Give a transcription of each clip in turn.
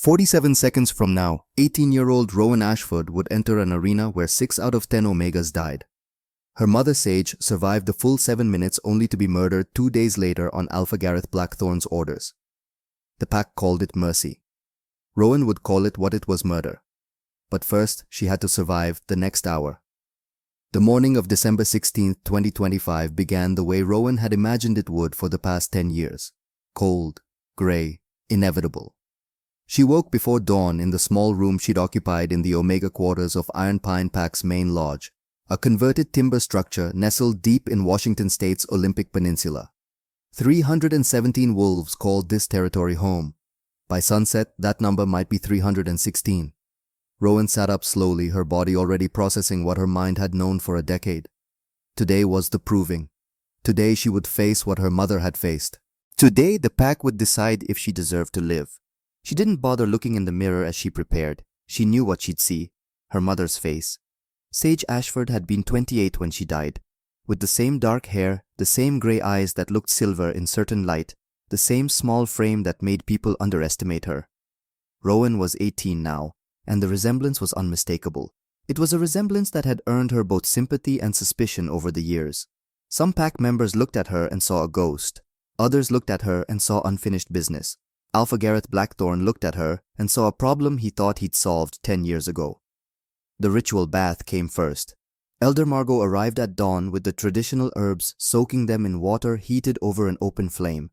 47 seconds from now, 18-year-old Rowan Ashford would enter an arena where 6 out of 10 Omegas died. Her mother Sage survived the full 7 minutes only to be murdered 2 days later on Alpha Gareth Blackthorn's orders. The pack called it mercy. Rowan would call it what it was, murder. But first, she had to survive the next hour. The morning of December 16, 2025 began the way Rowan had imagined it would for the past 10 years. Cold, grey, inevitable. She woke before dawn in the small room she'd occupied in the Omega quarters of Iron Pine Pack's main lodge, a converted timber structure nestled deep in Washington State's Olympic Peninsula. 317 wolves called this territory home. By sunset, that number might be 316. Rowan sat up slowly, her body already processing what her mind had known for a decade. Today was the proving. Today she would face what her mother had faced. Today the pack would decide if she deserved to live. She didn't bother looking in the mirror as she prepared. She knew what she'd see. Her mother's face. Sage Ashford had been 28 when she died. With the same dark hair, the same grey eyes that looked silver in certain light, the same small frame that made people underestimate her. Rowan was 18 now, and the resemblance was unmistakable. It was a resemblance that had earned her both sympathy and suspicion over the years. Some pack members looked at her and saw a ghost. Others looked at her and saw unfinished business. Alpha Gareth Blackthorn looked at her and saw a problem he thought he'd solved 10 years ago. The ritual bath came first. Elder Margot arrived at dawn with the traditional herbs, soaking them in water heated over an open flame.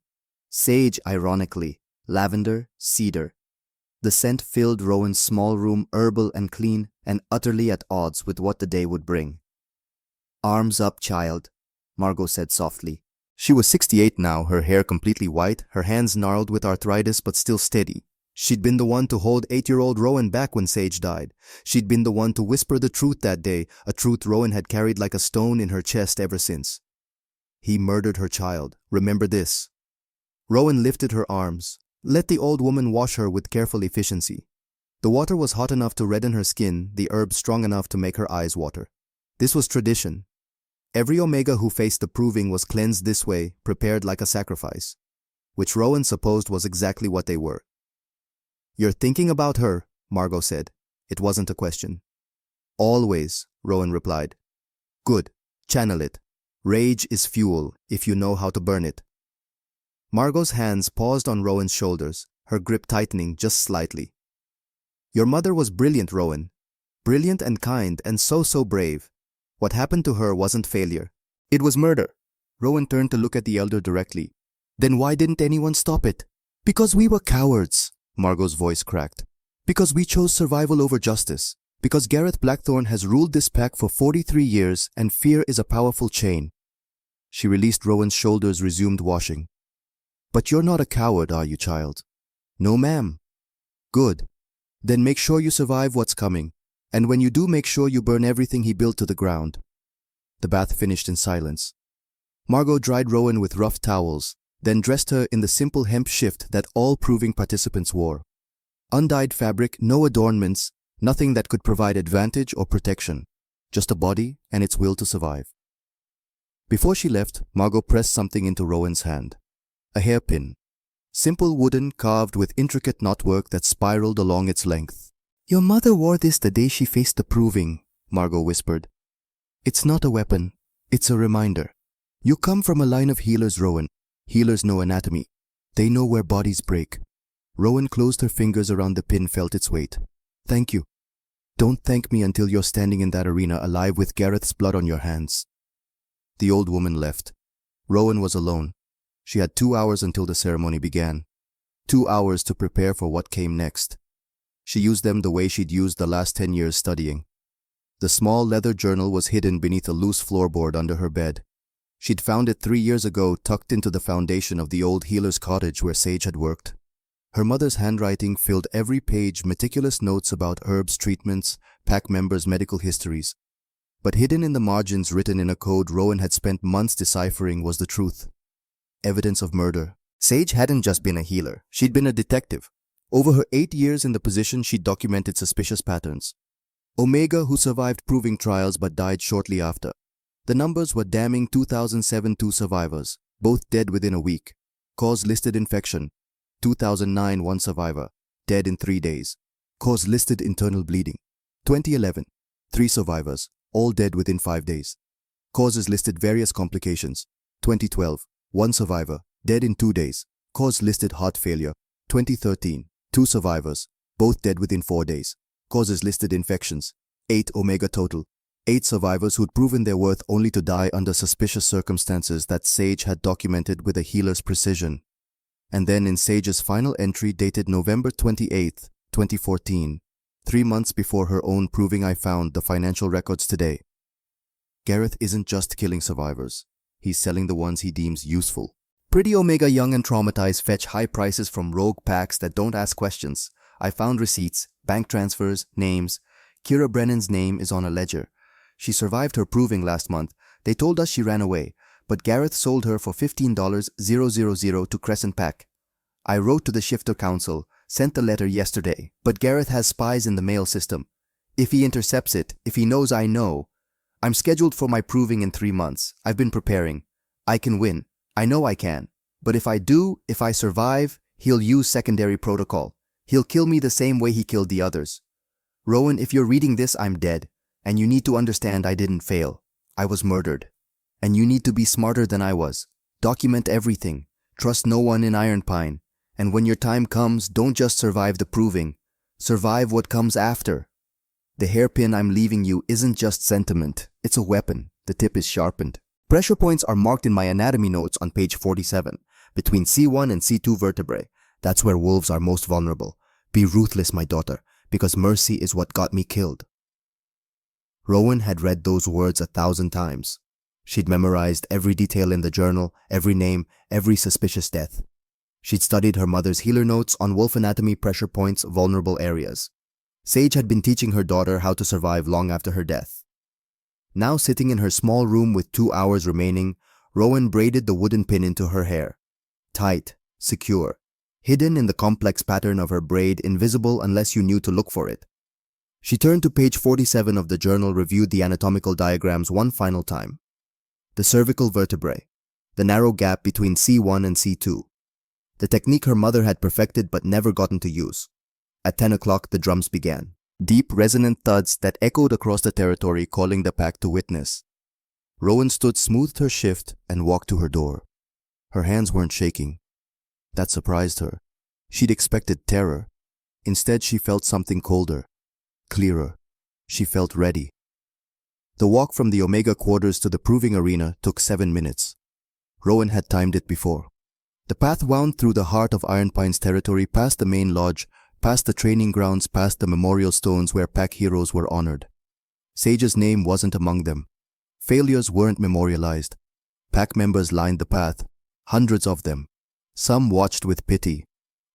Sage, ironically, lavender, cedar. The scent filled Rowan's small room, herbal and clean, and utterly at odds with what the day would bring. "Arms up, child," Margot said softly. She was 68 now, her hair completely white, her hands gnarled with arthritis but still steady. She'd been the one to hold 8-year-old Rowan back when Sage died. She'd been the one to whisper the truth that day, a truth Rowan had carried like a stone in her chest ever since. He murdered her child. Remember this. Rowan lifted her arms. Let the old woman wash her with careful efficiency. The water was hot enough to redden her skin, the herbs strong enough to make her eyes water. This was tradition. Every Omega who faced the proving was cleansed this way, prepared like a sacrifice. Which Rowan supposed was exactly what they were. "You're thinking about her," Margot said. It wasn't a question. "Always," Rowan replied. "Good. Channel it. Rage is fuel, if you know how to burn it." Margot's hands paused on Rowan's shoulders, her grip tightening just slightly. "Your mother was brilliant, Rowan. Brilliant and kind and so brave. What happened to her wasn't failure. It was murder." Rowan turned to look at the elder directly. "Then why didn't anyone stop it?" "Because we were cowards," Margot's voice cracked. "Because we chose survival over justice. Because Gareth Blackthorn has ruled this pack for 43 years and fear is a powerful chain." She released Rowan's shoulders, resumed washing. "But you're not a coward, are you, child?" "No, ma'am." "Good. Then make sure you survive what's coming. And when you do, make sure you burn everything he built to the ground." The bath finished in silence. Margot dried Rowan with rough towels, then dressed her in the simple hemp shift that all proving participants wore. Undyed fabric, no adornments, nothing that could provide advantage or protection. Just a body and its will to survive. Before she left, Margot pressed something into Rowan's hand. A hairpin. Simple wooden, carved with intricate knotwork that spiraled along its length. "Your mother wore this the day she faced the proving," Margot whispered. "It's not a weapon. It's a reminder. You come from a line of healers, Rowan. Healers know anatomy. They know where bodies break." Rowan closed her fingers around the pin, felt its weight. "Thank you. Don't thank me until you're standing in that arena alive with Gareth's blood on your hands." The old woman left. Rowan was alone. She had 2 hours until the ceremony began. 2 hours to prepare for what came next. She used them the way she'd used the last 10 years studying. The small leather journal was hidden beneath a loose floorboard under her bed. She'd found it 3 years ago, tucked into the foundation of the old healer's cottage where Sage had worked. Her mother's handwriting filled every page, meticulous notes about herbs, treatments, pack members' medical histories. But hidden in the margins, written in a code Rowan had spent months deciphering, was the truth. Evidence of murder. Sage hadn't just been a healer, she'd been a detective. Over her 8 years in the position, she'd documented suspicious patterns. Omega, who survived proving trials but died shortly after. The numbers were damning: 2007, 2 survivors, both dead within a week. Cause listed infection. 2009, 1 survivor. dead in 3 days. Cause listed internal bleeding. 2011, 3 survivors, all dead within 5 days. Causes listed various complications. 2012, 1 survivor, dead in 2 days. Cause listed heart failure. 2013, 2 survivors, both dead within 4 days. Causes listed infections. 8 Omega total. 8 survivors who'd proven their worth only to die under suspicious circumstances that Sage had documented with a healer's precision. And then in Sage's final entry dated November 28, 2014, 3 months before her own proving, I found the financial records today. Gareth isn't just killing survivors. He's selling the ones he deems useful. Pretty Omega young and traumatized fetch high prices from rogue packs that don't ask questions. I found receipts, bank transfers, names. Kira Brennan's name is on a ledger. She survived her proving last month. They told us she ran away, but Gareth sold her for $15,000 to Crescent Pack. I wrote to the Shifter Council, sent the letter yesterday, but Gareth has spies in the mail system. If he intercepts it, if he knows I know. I'm scheduled for my proving in 3 months. I've been preparing. I can win. I know I can. But if I survive, he'll use secondary protocol. He'll kill me the same way he killed the others. Rowan, if you're reading this, I'm dead. And you need to understand I didn't fail. I was murdered. And you need to be smarter than I was. Document everything. Trust no one in Iron Pine. And when your time comes, don't just survive the proving. Survive what comes after. The hairpin I'm leaving you isn't just sentiment. It's a weapon. The tip is sharpened. Pressure points are marked in my anatomy notes on page 47, between C1 and C2 vertebrae. That's where wolves are most vulnerable. Be ruthless, my daughter, because mercy is what got me killed. Rowan had read those words 1,000 times. She'd memorized every detail in the journal, every name, every suspicious death. She'd studied her mother's healer notes on wolf anatomy pressure points, vulnerable areas. Sage had been teaching her daughter how to survive long after her death. Now sitting in her small room with 2 hours remaining, Rowan braided the wooden pin into her hair. Tight, secure, hidden in the complex pattern of her braid, invisible unless you knew to look for it. She turned to page 47 of the journal, reviewed the anatomical diagrams one final time. The cervical vertebrae, the narrow gap between C1 and C2. The technique her mother had perfected but never gotten to use. At 10 o'clock, the drums began. Deep, resonant thuds that echoed across the territory, calling the pack to witness. Rowan smoothed her shift and walked to her door. Her hands weren't shaking. That surprised her. She'd expected terror. Instead, she felt something colder, clearer. She felt ready. The walk from the Omega quarters to the proving arena took 7 minutes. Rowan had timed it before. The path wound through the heart of Iron Pine's territory, past the main lodge, past the training grounds, past the memorial stones where pack heroes were honored. Sage's name wasn't among them. Failures weren't memorialized. Pack members lined the path, hundreds of them. Some watched with pity,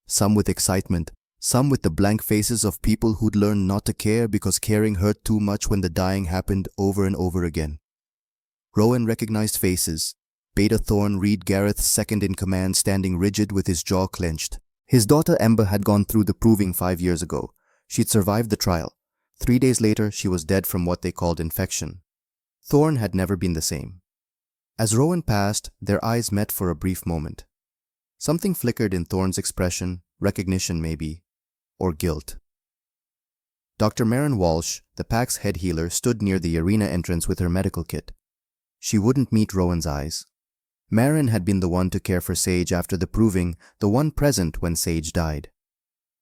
some with excitement, some with the blank faces of people who'd learned not to care because caring hurt too much when the dying happened over and over again. Rowan recognized faces. Beta Thorn, Reed Gareth's second in command, standing rigid with his jaw clenched. His daughter Ember had gone through the proving 5 years ago. She'd survived the trial. 3 days later, she was dead from what they called infection. Thorn had never been the same. As Rowan passed, their eyes met for a brief moment. Something flickered in Thorn's expression, recognition maybe, or guilt. Dr. Maren Walsh, the pack's head healer, stood near the arena entrance with her medical kit. She wouldn't meet Rowan's eyes. Maren had been the one to care for Sage after the proving, the one present when Sage died.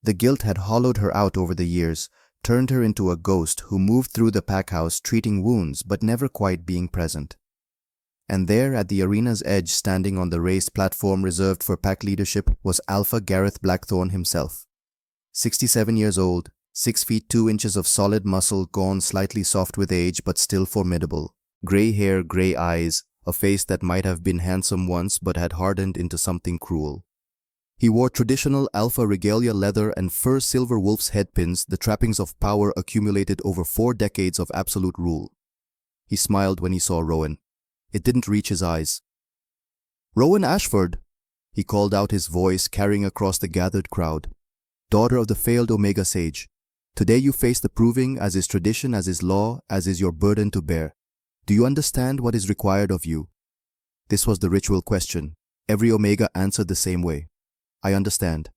The guilt had hollowed her out over the years, turned her into a ghost who moved through the pack house treating wounds but never quite being present. And there at the arena's edge, standing on the raised platform reserved for pack leadership, was Alpha Gareth Blackthorn himself. 67 years old, 6 feet 2 inches of solid muscle, gone slightly soft with age but still formidable. Gray hair, gray eyes, a face that might have been handsome once but had hardened into something cruel. He wore traditional Alpha regalia, leather and fur, silver wolf's headpins, the trappings of power accumulated over 4 decades of absolute rule. He smiled when he saw Rowan. It didn't reach his eyes. "Rowan Ashford," he called out, his voice carrying across the gathered crowd. "Daughter of the failed Omega Sage. Today you face the proving, as is tradition, as is law, as is your burden to bear. Do you understand what is required of you?" This was the ritual question. Every Omega answered the same way. "I understand."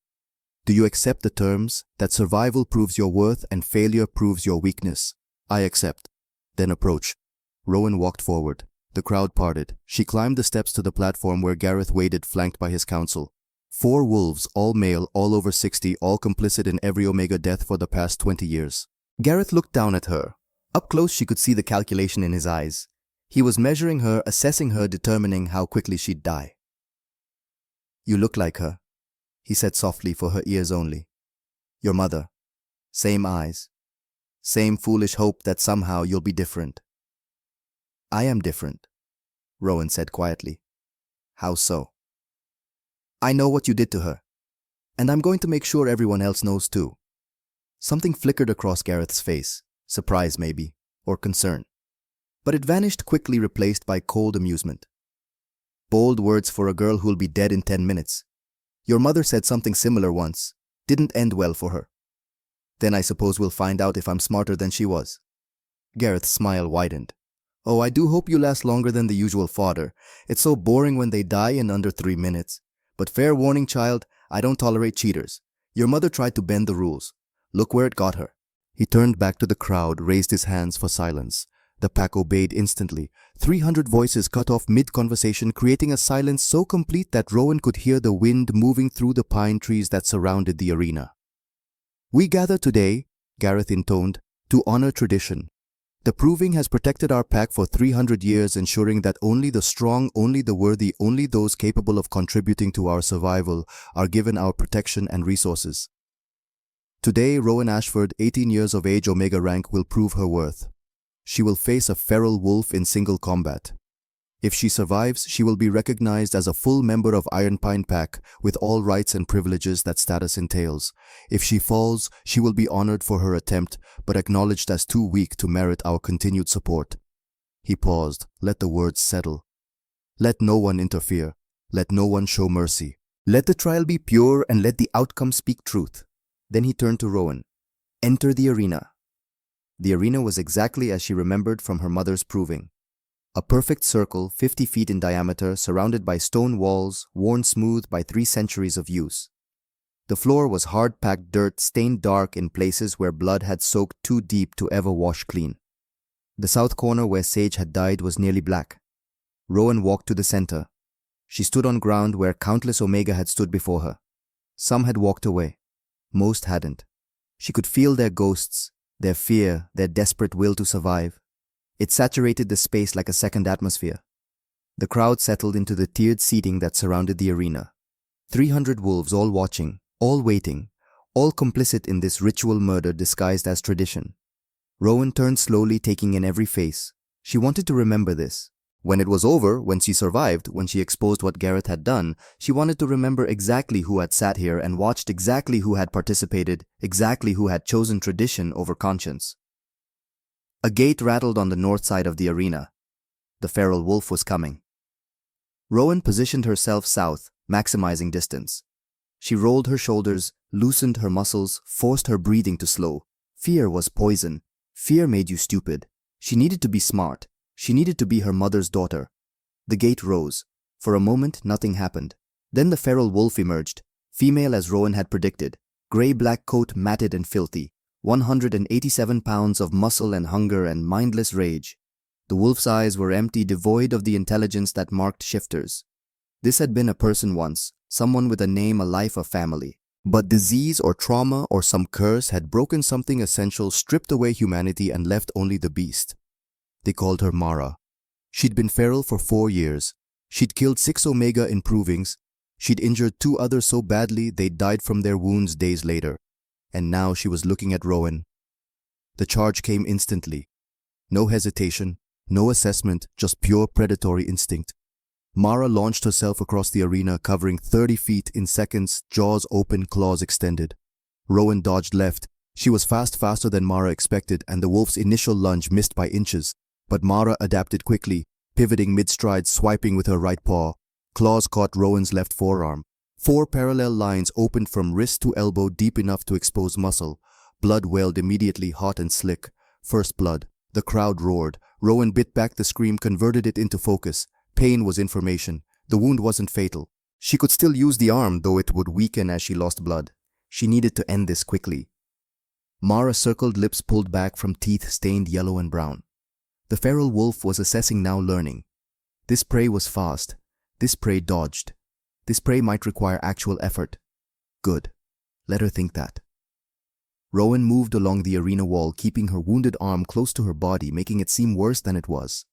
Do you accept the terms that survival proves your worth and failure proves your weakness? I accept. Then approach. Rowan walked forward. The crowd parted. She climbed the steps to the platform where Gareth waited, flanked by his council. 4 wolves, all male, all over 60, all complicit in every Omega death for the past 20 years. Gareth looked down at her. Up close she could see the calculation in his eyes. He was measuring her, assessing her, determining how quickly she'd die. You look like her, he said softly for her ears only. Your mother. Same eyes. Same foolish hope that somehow you'll be different. I am different, Rowan said quietly. How so? I know what you did to her, and I'm going to make sure everyone else knows too. Something flickered across Gareth's face, surprise maybe, or concern. But it vanished quickly, replaced by cold amusement. Bold words for a girl who'll be dead in 10 minutes. Your mother said something similar once. Didn't end well for her. Then I suppose we'll find out if I'm smarter than she was. Gareth's smile widened. Oh, I do hope you last longer than the usual fodder. It's so boring when they die in under 3 minutes. But fair warning, child, I don't tolerate cheaters. Your mother tried to bend the rules. Look where it got her. He turned back to the crowd, raised his hands for silence. The pack obeyed instantly. 300 voices cut off mid-conversation, creating a silence so complete that Rowan could hear the wind moving through the pine trees that surrounded the arena. We gather today, Gareth intoned, to honor tradition. The proving has protected our pack for 300 years, ensuring that only the strong, only the worthy, only those capable of contributing to our survival are given our protection and resources. Today, Rowan Ashford, 18 years of age, Omega rank, will prove her worth. She will face a feral wolf in single combat. If she survives, she will be recognized as a full member of Iron Pine Pack with all rights and privileges that status entails. If she falls, she will be honored for her attempt, but acknowledged as too weak to merit our continued support. He paused. Let the words settle. Let no one interfere. Let no one show mercy. Let the trial be pure and let the outcome speak truth. Then he turned to Rowan. Enter the arena. The arena was exactly as she remembered from her mother's proving. A perfect circle, 50 feet in diameter, surrounded by stone walls, worn smooth by 3 centuries of use. The floor was hard-packed dirt, stained dark in places where blood had soaked too deep to ever wash clean. The south corner where Sage had died was nearly black. Rowan walked to the center. She stood on ground where countless Omega had stood before her. Some had walked away. Most hadn't. She could feel their ghosts, their fear, their desperate will to survive. It saturated the space like a second atmosphere. The crowd settled into the tiered seating that surrounded the arena. 300 wolves, all watching, all waiting, all complicit in this ritual murder disguised as tradition. Rowan turned slowly, taking in every face. She wanted to remember this. When it was over, when she survived, when she exposed what Gareth had done, she wanted to remember exactly who had sat here and watched, exactly who had participated, exactly who had chosen tradition over conscience. A gate rattled on the north side of the arena. The feral wolf was coming. Rowan positioned herself south, maximizing distance. She rolled her shoulders, loosened her muscles, forced her breathing to slow. Fear was poison. Fear made you stupid. She needed to be smart. She needed to be her mother's daughter. The gate rose. For a moment, nothing happened. Then the feral wolf emerged, female as Rowan had predicted, gray-black coat, matted and filthy. 187 pounds of muscle and hunger and mindless rage. The wolf's eyes were empty, devoid of the intelligence that marked shifters. This had been a person once, someone with a name, a life, a family. But disease or trauma or some curse had broken something essential, stripped away humanity and left only the beast. They called her Mara. She'd been feral for 4 years. She'd killed 6 Omega in provings. She'd injured 2 others so badly they'd died from their wounds days later. And now she was looking at Rowan. The charge came instantly. No hesitation, no assessment, just pure predatory instinct. Mara launched herself across the arena, covering 30 feet in seconds, jaws open, claws extended. Rowan dodged left. She was faster than Mara expected, and the wolf's initial lunge missed by inches. But Mara adapted quickly, pivoting mid-stride, swiping with her right paw. Claws caught Rowan's left forearm. 4 parallel lines opened from wrist to elbow, deep enough to expose muscle. Blood welled immediately, hot and slick. First blood. The crowd roared. Rowan bit back the scream, converted it into focus. Pain was information. The wound wasn't fatal. She could still use the arm, though it would weaken as she lost blood. She needed to end this quickly. Mara's circled lips pulled back from teeth stained yellow and brown. The feral wolf was assessing now, learning. This prey was fast. This prey dodged. This prey might require actual effort. Good. Let her think that. Rowan moved along the arena wall, keeping her wounded arm close to her body, making it seem worse than it was.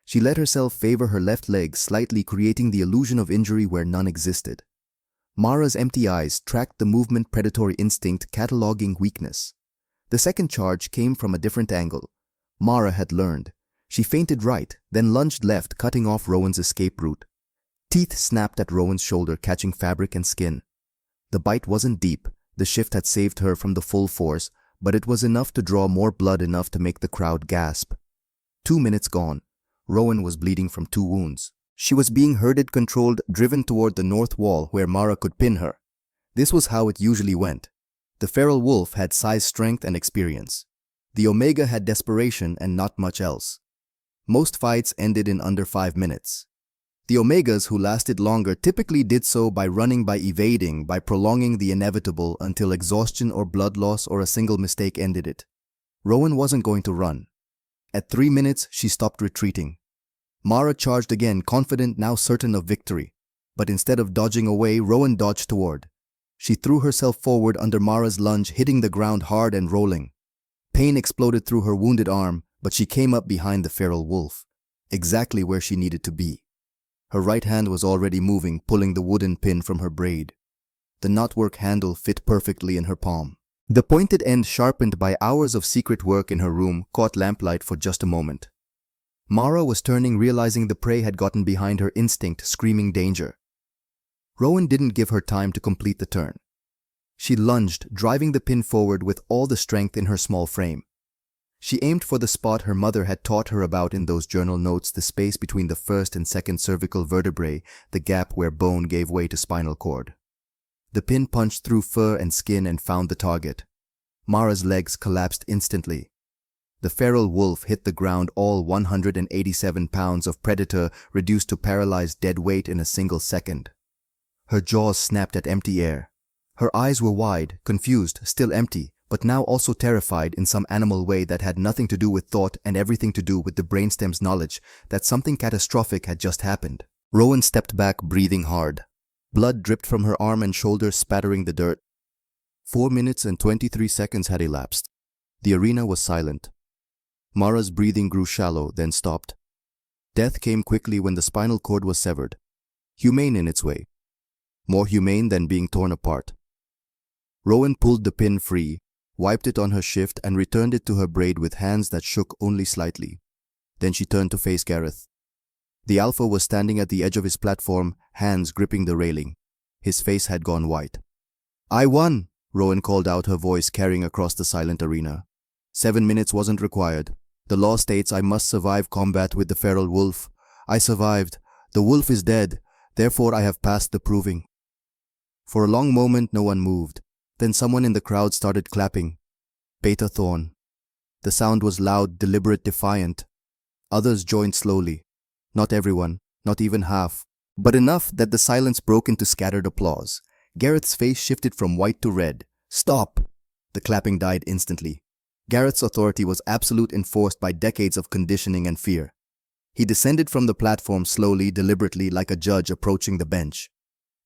She let herself favor her left leg slightly, creating the illusion of injury where none existed. Mara's empty eyes tracked the movement, predatory instinct cataloging weakness. The second charge came from a different angle. Mara had learned. She feinted right, then lunged left, cutting off Rowan's escape route. Teeth snapped at Rowan's shoulder, catching fabric and skin. The bite wasn't deep. The shift had saved her from the full force, but it was enough to draw more blood, enough to make the crowd gasp. 2 minutes gone. Rowan was bleeding from 2 wounds. She was being herded, controlled, driven toward the north wall where Mara could pin her. This was how it usually went. The feral wolf had size, strength, and experience. The Omega had desperation and not much else. Most fights ended in under 5 minutes. The Omegas who lasted longer typically did so by running, by evading, by prolonging the inevitable until exhaustion or blood loss or a single mistake ended it. Rowan wasn't going to run. At 3 minutes, she stopped retreating. Mara charged again, confident, now certain of victory. But instead of dodging away, Rowan dodged toward. She threw herself forward under Mara's lunge, hitting the ground hard and rolling. Pain exploded through her wounded arm, but she came up behind the feral wolf, exactly where she needed to be. Her right hand was already moving, pulling the wooden pin from her braid. The knotwork handle fit perfectly in her palm. The pointed end, sharpened by hours of secret work in her room, caught lamplight for just a moment. Mara was turning, realizing the prey had gotten behind her, instinct screaming danger. Rowan didn't give her time to complete the turn. She lunged, driving the pin forward with all the strength in her small frame. She aimed for the spot her mother had taught her about in those journal notes, the space between the first and second cervical vertebrae, the gap where bone gave way to spinal cord. The pin punched through fur and skin and found the target. Mara's legs collapsed instantly. The feral wolf hit the ground, all 187 pounds of predator reduced to paralyzed dead weight in a single second. Her jaws snapped at empty air. Her eyes were wide, confused, still empty, but now also terrified in some animal way that had nothing to do with thought and everything to do with the brainstem's knowledge that something catastrophic had just happened. Rowan stepped back, breathing hard. Blood dripped from her arm and shoulder, spattering the dirt. 4 minutes and 23 seconds had elapsed. The arena was silent. Mara's breathing grew shallow, then stopped. Death came quickly when the spinal cord was severed. Humane in its way. More humane than being torn apart. Rowan pulled the pin free, wiped it on her shift, and returned it to her braid with hands that shook only slightly. Then she turned to face Gareth. The alpha was standing at the edge of his platform, hands gripping the railing. His face had gone white. "I won," Rowan called out, her voice carrying across the silent arena. 7 minutes wasn't required. The law states I must survive combat with the feral wolf. I survived. The wolf is dead. Therefore I have passed the proving. For a long moment no one moved. Then someone in the crowd started clapping. Beta Thorn. The sound was loud, deliberate, defiant. Others joined slowly. Not everyone, not even half, but enough that the silence broke into scattered applause. Gareth's face shifted from white to red. "Stop!" The clapping died instantly. Gareth's authority was absolute, enforced by decades of conditioning and fear. He descended from the platform slowly, deliberately, like a judge approaching the bench.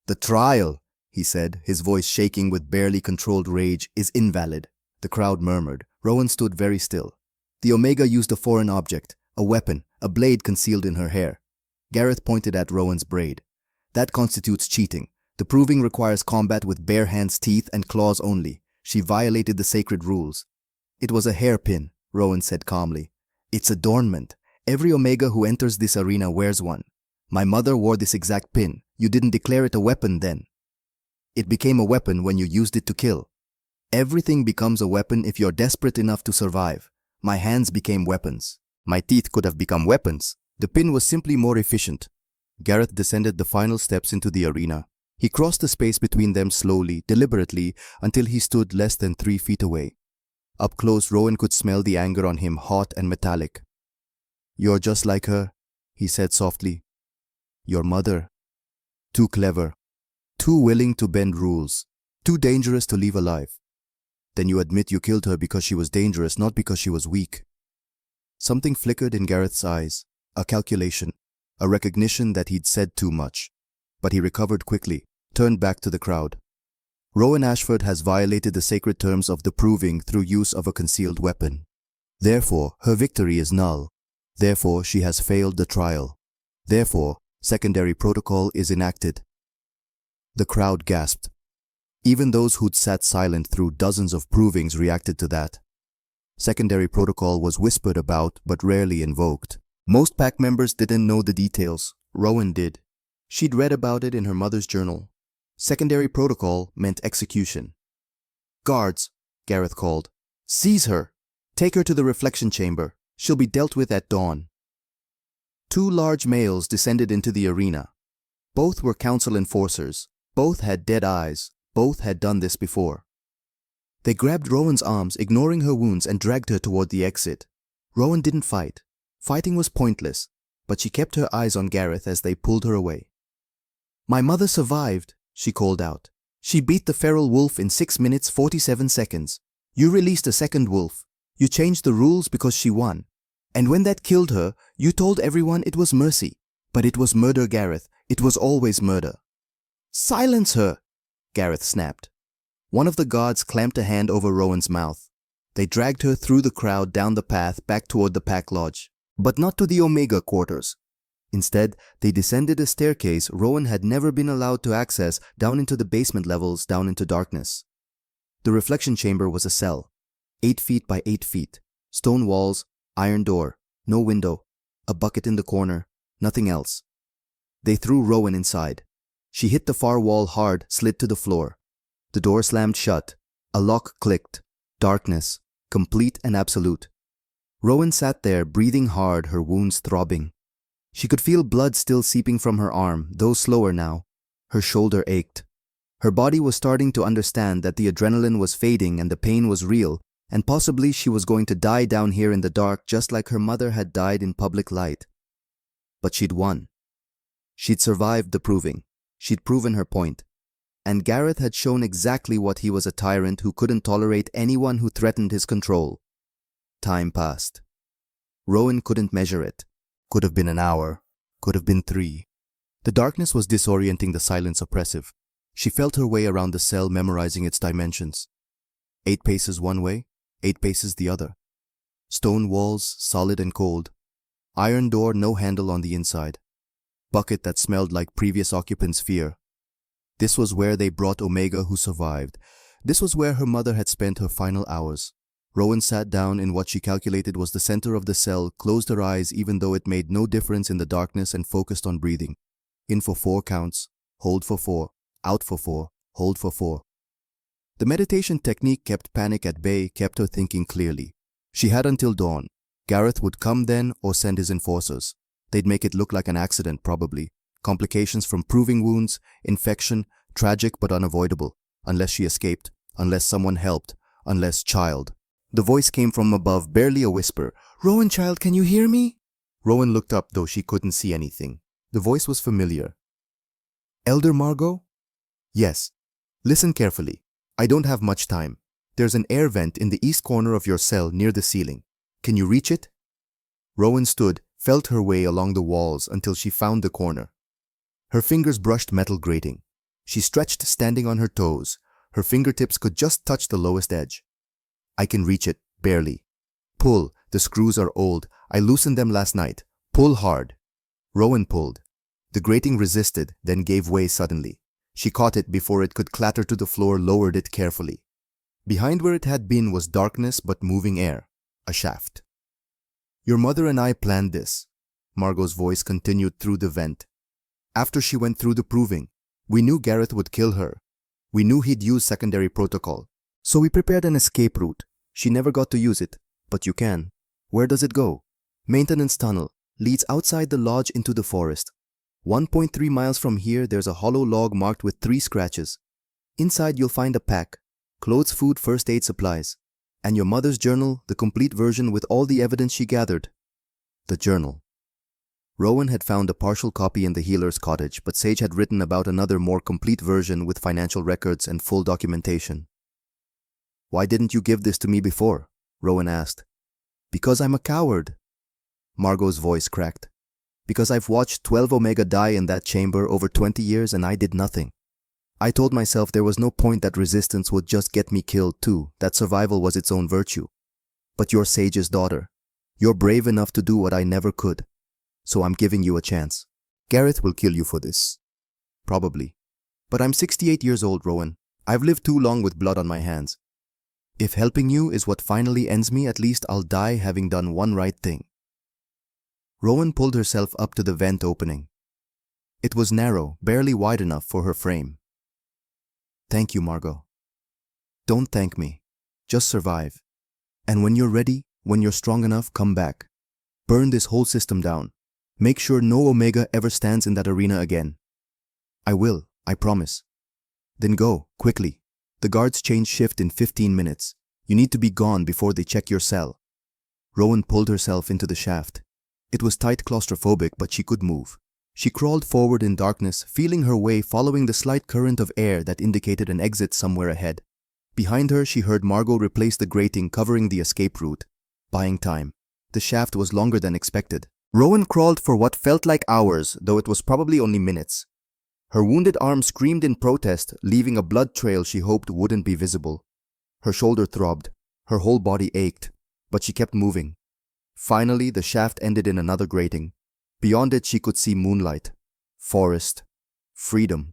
"The trial," he said, his voice shaking with barely controlled rage, "is invalid." The crowd murmured. Rowan stood very still. The Omega used a foreign object, a weapon, a blade concealed in her hair. Gareth pointed at Rowan's braid. "That constitutes cheating. The proving requires combat with bare hands, teeth, and claws only. She violated the sacred rules." "It was a hairpin," Rowan said calmly. "It's adornment. Every Omega who enters this arena wears one. My mother wore this exact pin. You didn't declare it a weapon then. It became a weapon when you used it to kill. Everything becomes a weapon if you're desperate enough to survive. My hands became weapons. My teeth could have become weapons. The pin was simply more efficient." Gareth descended the final steps into the arena. He crossed the space between them slowly, deliberately, until he stood less than 3 feet away. Up close, Rowan could smell the anger on him, hot and metallic. "You're just like her," he said softly. "Your mother. Too clever. Too willing to bend rules. Too dangerous to leave alive. Then you admit you killed her because she was dangerous, not because she was weak. Something flickered in Gareth's eyes, a calculation, a recognition that he'd said too much. But he recovered quickly, turned back to the crowd. Rowan Ashford has violated the sacred terms of the proving through use of a concealed weapon. Therefore, her victory is null. Therefore, she has failed the trial. Therefore, secondary protocol is enacted. The crowd gasped. Even those who'd sat silent through dozens of provings reacted to that. Secondary protocol was whispered about but rarely invoked. Most pack members didn't know the details. Rowan did. She'd read about it in her mother's journal. Secondary protocol meant execution. "Guards," Gareth called. "Seize her! Take her to the reflection chamber. She'll be dealt with at dawn." Two large males descended into the arena. Both were council enforcers. Both had dead eyes. Both had done this before. They grabbed Rowan's arms, ignoring her wounds, and dragged her toward the exit. Rowan didn't fight. Fighting was pointless, but she kept her eyes on Gareth as they pulled her away. "My mother survived," she called out. "She beat the feral wolf in 6 minutes 47 seconds. You released a second wolf. You changed the rules because she won. And when that killed her, you told everyone it was mercy. But it was murder, Gareth. It was always murder." "Silence her!" Gareth snapped. One of the guards clamped a hand over Rowan's mouth. They dragged her through the crowd down the path back toward the pack lodge, but not to the Omega quarters. Instead, they descended a staircase Rowan had never been allowed to access, down into the basement levels, down into darkness. The reflection chamber was a cell, 8 feet by 8 feet, stone walls, iron door, no window, a bucket in the corner, nothing else. They threw Rowan inside. She hit the far wall hard, slid to the floor. The door slammed shut. A lock clicked. Darkness, complete and absolute. Rowan sat there, breathing hard, her wounds throbbing. She could feel blood still seeping from her arm, though slower now. Her shoulder ached. Her body was starting to understand that the adrenaline was fading and the pain was real, and possibly she was going to die down here in the dark just like her mother had died in public light. But she'd won. She'd survived the proving. She'd proven her point. And Gareth had shown exactly what he was, a tyrant who couldn't tolerate anyone who threatened his control. Time passed. Rowan couldn't measure it. Could have been an hour. Could have been 3. The darkness was disorienting, the silence oppressive. She felt her way around the cell, memorizing its dimensions. 8 paces one way, 8 paces the other. Stone walls, solid and cold. Iron door, no handle on the inside. Bucket that smelled like previous occupants' fear. This was where they brought Omega, who survived. This was where her mother had spent her final hours. Rowan sat down in what she calculated was the center of the cell, closed her eyes even though it made no difference in the darkness, and focused on breathing. In for 4 counts, hold for 4, out for 4, hold for 4. The meditation technique kept panic at bay, kept her thinking clearly. She had until dawn. Gareth would come then or send his enforcers. They'd make it look like an accident, probably. Complications from proving wounds, infection, tragic but unavoidable. Unless she escaped, unless someone helped, unless child. The voice came from above, barely a whisper. "Rowan, child, can you hear me?" Rowan looked up, though she couldn't see anything. The voice was familiar. "Elder Margot?" "Yes. Listen carefully. I don't have much time. There's an air vent in the east corner of your cell near the ceiling. Can you reach it?" Rowan stood, felt her way along the walls until she found the corner. Her fingers brushed metal grating. She stretched, standing on her toes. Her fingertips could just touch the lowest edge. "I can reach it, barely. Pull, the screws are old. I loosened them last night. Pull hard." Rowan pulled. The grating resisted, then gave way suddenly. She caught it before it could clatter to the floor, lowered it carefully. Behind where it had been was darkness but moving air. A shaft. "Your mother and I planned this," Margot's voice continued through the vent. "After she went through the proving, we knew Gareth would kill her. We knew he'd use secondary protocol. So we prepared an escape route. She never got to use it, but you can. Where does it go? Maintenance tunnel. Leads outside the lodge into the forest. 1.3 miles from here, there's a hollow log marked with 3 scratches. Inside you'll find a pack. Clothes, food, first aid supplies. And your mother's journal, the complete version with all the evidence she gathered." The journal. Rowan had found a partial copy in the healer's cottage, but Sage had written about another more complete version with financial records and full documentation. "Why didn't you give this to me before?" Rowan asked. "Because I'm a coward." Margot's voice cracked. "Because I've watched 12 Omega die in that chamber over 20 years and I did nothing. I told myself there was no point that resistance would just get me killed too, that survival was its own virtue. But you're Sage's daughter. You're brave enough to do what I never could. So I'm giving you a chance. Gareth will kill you for this. Probably. But I'm 68 years old, Rowan. I've lived too long with blood on my hands. If helping you is what finally ends me, at least I'll die having done one right thing." Rowan pulled herself up to the vent opening. It was narrow, barely wide enough for her frame. "Thank you, Margot. Don't thank me. Just survive. And when you're ready, when you're strong enough, come back. Burn this whole system down. Make sure no Omega ever stands in that arena again." "I will, I promise." "Then go, quickly. The guards change shift in 15 minutes. You need to be gone before they check your cell." Rowan pulled herself into the shaft. It was tight, claustrophobic, but she could move. She crawled forward in darkness, feeling her way, following the slight current of air that indicated an exit somewhere ahead. Behind her, she heard Margot replace the grating covering the escape route, buying time. The shaft was longer than expected. Rowan crawled for what felt like hours, though it was probably only minutes. Her wounded arm screamed in protest, leaving a blood trail she hoped wouldn't be visible. Her shoulder throbbed. Her whole body ached, but she kept moving. Finally, the shaft ended in another grating. Beyond it, she could see moonlight, forest, freedom.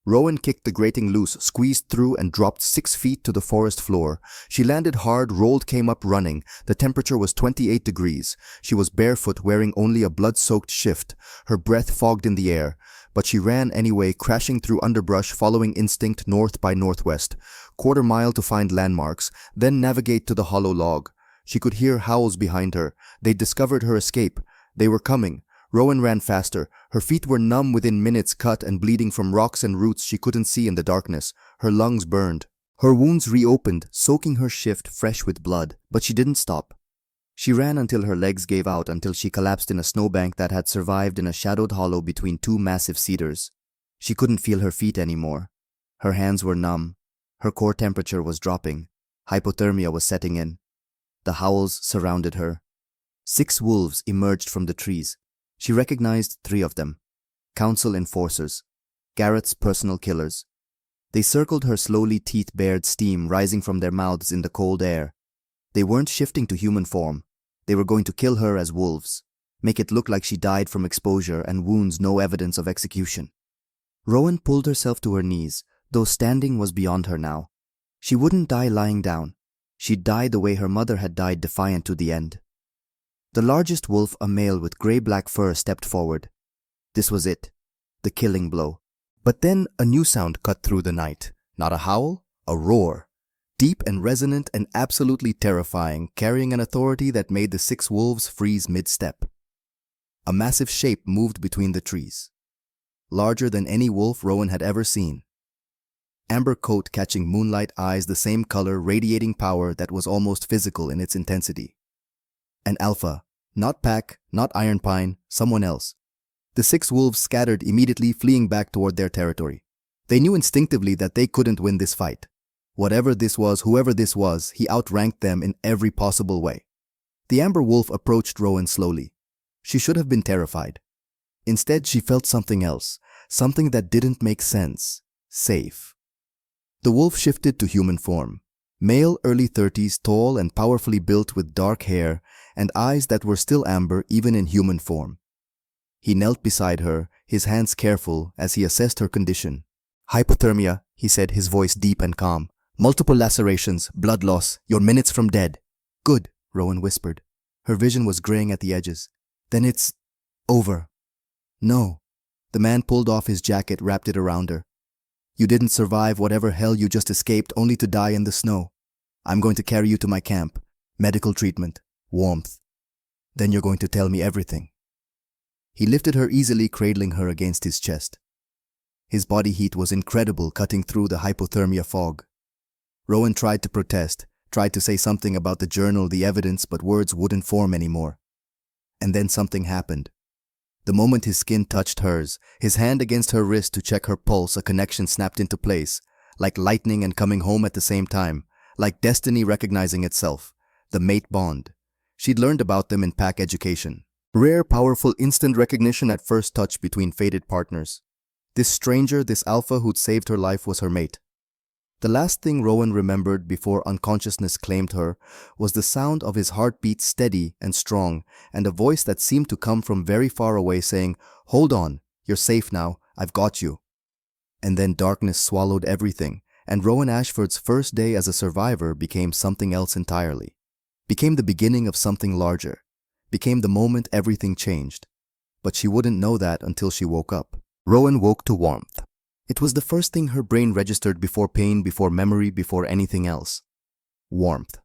Rowan kicked the grating loose, squeezed through, and dropped 6 feet to the forest floor. She landed hard, rolled, came up running. The temperature was 28 degrees. She was barefoot, wearing only a blood-soaked shift. Her breath fogged in the air. But she ran anyway, crashing through underbrush, following instinct north by northwest. Quarter mile to find landmarks, then navigate to the hollow log. She could hear howls behind her. They'd discovered her escape. They were coming. Rowan ran faster. Her feet were numb within minutes, cut and bleeding from rocks and roots she couldn't see in the darkness. Her lungs burned. Her wounds reopened, soaking her shift fresh with blood. But she didn't stop. She ran until her legs gave out, until she collapsed in a snowbank that had survived in a shadowed hollow between 2 massive cedars. She couldn't feel her feet anymore. Her hands were numb. Her core temperature was dropping. Hypothermia was setting in. The howls surrounded her. 6 wolves emerged from the trees. She recognized 3 of them. Council enforcers. Garrett's personal killers. They circled her slowly, teeth bared, steam rising from their mouths in the cold air. They weren't shifting to human form. They were going to kill her as wolves. Make it look like she died from exposure and wounds, no evidence of execution. Rowan pulled herself to her knees, though standing was beyond her now. She wouldn't die lying down. She'd die the way her mother had died, defiant to the end. The largest wolf, a male with grey-black fur, stepped forward. This was it. The killing blow. But then a new sound cut through the night. Not a howl, a roar. Deep and resonant and absolutely terrifying, carrying an authority that made the 6 wolves freeze mid-step. A massive shape moved between the trees. Larger than any wolf Rowan had ever seen. Amber coat catching moonlight, eyes the same color, radiating power that was almost physical in its intensity. An alpha. Not Pack, not Iron Pine, someone else. The 6 wolves scattered immediately, fleeing back toward their territory. They knew instinctively that they couldn't win this fight. Whatever this was, whoever this was, he outranked them in every possible way. The amber wolf approached Rowan slowly. She should have been terrified. Instead, she felt something else, something that didn't make sense. Safe. The wolf shifted to human form. Male, early 30s, tall and powerfully built with dark hair and eyes that were still amber even in human form. He knelt beside her, his hands careful as he assessed her condition. "Hypothermia," he said, his voice deep and calm. "Multiple lacerations, blood loss, you're minutes from dead." "Good," Rowan whispered. Her vision was graying at the edges. "Then it's over." "No." The man pulled off his jacket, wrapped it around her. "You didn't survive whatever hell you just escaped, only to die in the snow. I'm going to carry you to my camp. Medical treatment, warmth. Then you're going to tell me everything." He lifted her easily, cradling her against his chest. His body heat was incredible, cutting through the hypothermia fog. Rowan tried to protest, tried to say something about the journal, the evidence, but words wouldn't form anymore. And then something happened. The moment his skin touched hers, his hand against her wrist to check her pulse, a connection snapped into place, like lightning and coming home at the same time, like destiny recognizing itself. The mate bond. She'd learned about them in pack education. Rare, powerful, instant recognition at first touch between fated partners. This stranger, this alpha who'd saved her life was her mate. The last thing Rowan remembered before unconsciousness claimed her was the sound of his heartbeat, steady and strong, and a voice that seemed to come from very far away saying, "Hold on, you're safe now, I've got you." And then darkness swallowed everything, and Rowan Ashford's first day as a survivor became something else entirely. Became the beginning of something larger. Became the moment everything changed. But she wouldn't know that until she woke up. Rowan woke to warmth. It was the first thing her brain registered before pain, before memory, before anything else. Warmth.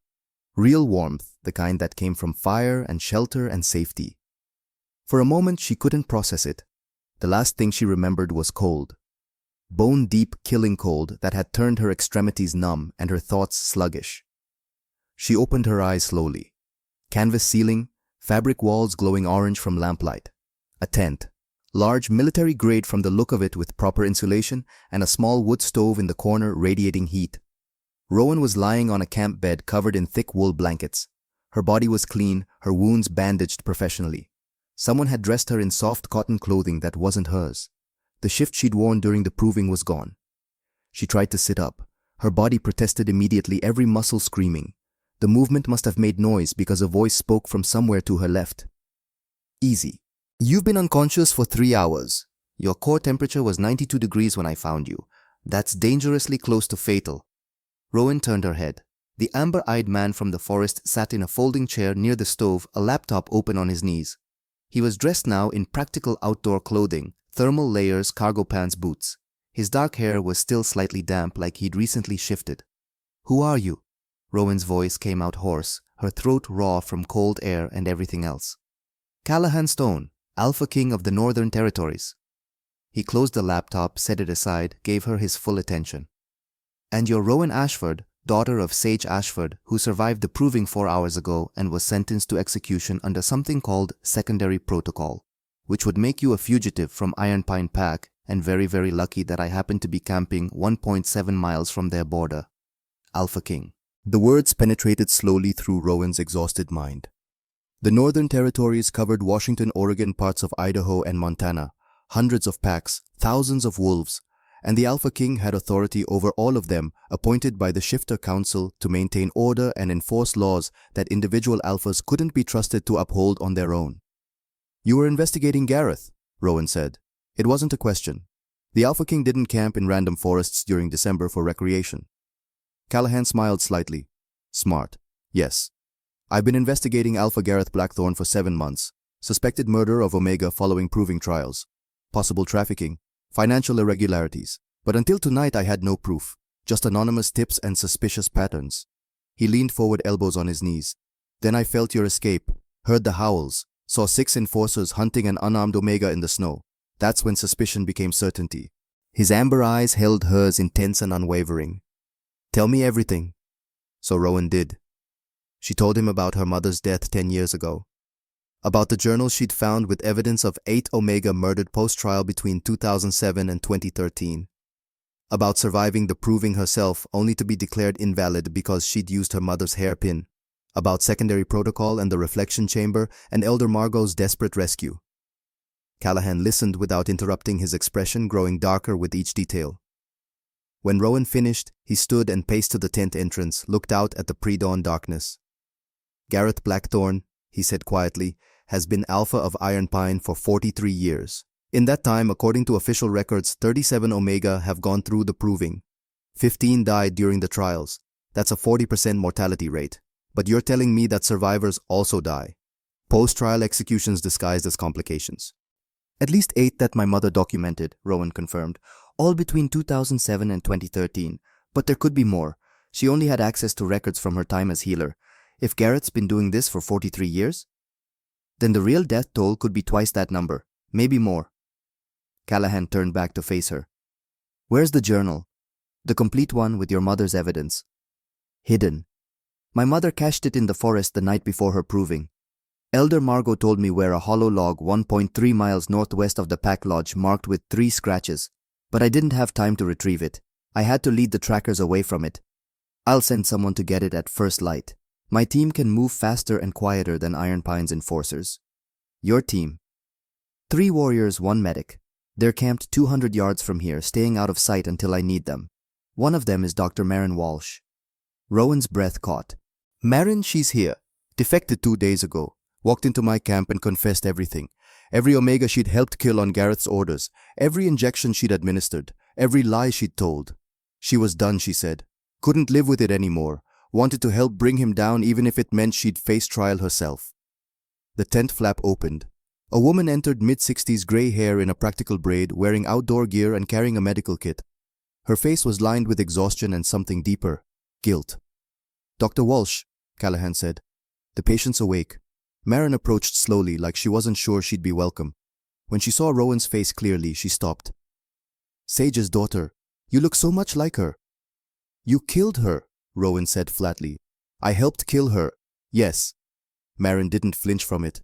Real warmth, the kind that came from fire and shelter and safety. For a moment she couldn't process it. The last thing she remembered was cold. Bone-deep, killing cold that had turned her extremities numb and her thoughts sluggish. She opened her eyes slowly. Canvas ceiling, fabric walls glowing orange from lamplight. A tent. Large, military-grade from the look of it with proper insulation, and a small wood stove in the corner radiating heat. Rowan was lying on a camp bed covered in thick wool blankets. Her body was clean, her wounds bandaged professionally. Someone had dressed her in soft cotton clothing that wasn't hers. The shift she'd worn during the proving was gone. She tried to sit up. Her body protested immediately, every muscle screaming. The movement must have made noise because a voice spoke from somewhere to her left. "Easy. You've been unconscious for 3 hours. Your core temperature was 92 degrees when I found you. That's dangerously close to fatal." Rowan turned her head. The amber-eyed man from the forest sat in a folding chair near the stove, a laptop open on his knees. He was dressed now in practical outdoor clothing, thermal layers, cargo pants, boots. His dark hair was still slightly damp, like he'd recently shifted. "Who are you?" Rowan's voice came out hoarse, her throat raw from cold air and everything else. "Callahan Stone, Alpha King of the Northern Territories." He closed the laptop, set it aside, gave her his full attention. "And you're Rowan Ashford, daughter of Sage Ashford, who survived the proving 4 hours ago and was sentenced to execution under something called secondary protocol, which would make you a fugitive from Iron Pine Pack, and very, very lucky that I happened to be camping 1.7 miles from their border. Alpha King." The words penetrated slowly through Rowan's exhausted mind. The Northern Territories covered Washington, Oregon, parts of Idaho and Montana, hundreds of packs, thousands of wolves, and the Alpha King had authority over all of them, appointed by the Shifter Council to maintain order and enforce laws that individual alphas couldn't be trusted to uphold on their own. "You were investigating Gareth," Rowan said. It wasn't a question. The Alpha King didn't camp in random forests during December for recreation. Callahan smiled slightly. "Smart. Yes. I've been investigating Alpha Gareth Blackthorne for 7 months. Suspected murder of Omega following proving trials. Possible trafficking. Financial irregularities. But until tonight I had no proof. Just anonymous tips and suspicious patterns." He leaned forward, elbows on his knees. "Then I felt your escape. Heard the howls. Saw 6 enforcers hunting an unarmed Omega in the snow. That's when suspicion became certainty." His amber eyes held hers, intense and unwavering. "Tell me everything." So Rowan did. She told him about her mother's death 10 years ago. About the journal she'd found with evidence of 8 Omega murdered post-trial between 2007 and 2013. About surviving the proving herself only to be declared invalid because she'd used her mother's hairpin. About secondary protocol and the reflection chamber and Elder Margot's desperate rescue. Callahan listened without interrupting, his expression growing darker with each detail. When Rowan finished, he stood and paced to the tent entrance, looked out at the pre-dawn darkness. "Gareth Blackthorne," he said quietly, "has been Alpha of Iron Pine for 43 years. In that time, according to official records, 37 Omega have gone through the proving. 15 died during the trials. That's a 40% mortality rate. But you're telling me that survivors also die. Post-trial executions disguised as complications." "At least 8 that my mother documented," Rowan confirmed, "all between 2007 and 2013. But there could be more. She only had access to records from her time as healer. If Garrett's been doing this for 43 years, then the real death toll could be twice that number, maybe more." Callahan turned back to face her. "Where's the journal? The complete one with your mother's evidence." "Hidden. My mother cached it in the forest the night before her proving. Elder Margot told me where a hollow log 1.3 miles northwest of the pack lodge marked with 3 scratches, but I didn't have time to retrieve it. I had to lead the trackers away from it. I'll send someone to get it at first light. My team can move faster and quieter than Iron Pine's enforcers. Your team. 3 warriors, 1 medic. They're camped 200 yards from here, staying out of sight until I need them. One of them is Dr. Marin Walsh. Rowan's breath caught. Marin, she's here. Defected 2 days ago. Walked into my camp and confessed everything. Every Omega she'd helped kill on Gareth's orders. Every injection she'd administered. Every lie she'd told. She was done, she said. Couldn't live with it anymore. Wanted to help bring him down even if it meant she'd face trial herself. The tent flap opened. A woman entered, mid-60s, gray hair in a practical braid, wearing outdoor gear and carrying a medical kit. Her face was lined with exhaustion and something deeper. Guilt. Dr. Walsh, Callahan said. The patient's awake. Marin approached slowly, like she wasn't sure she'd be welcome. When she saw Rowan's face clearly, she stopped. Sage's daughter. You look so much like her. You killed her, Rowan said flatly. I helped kill her. Yes. Marin didn't flinch from it.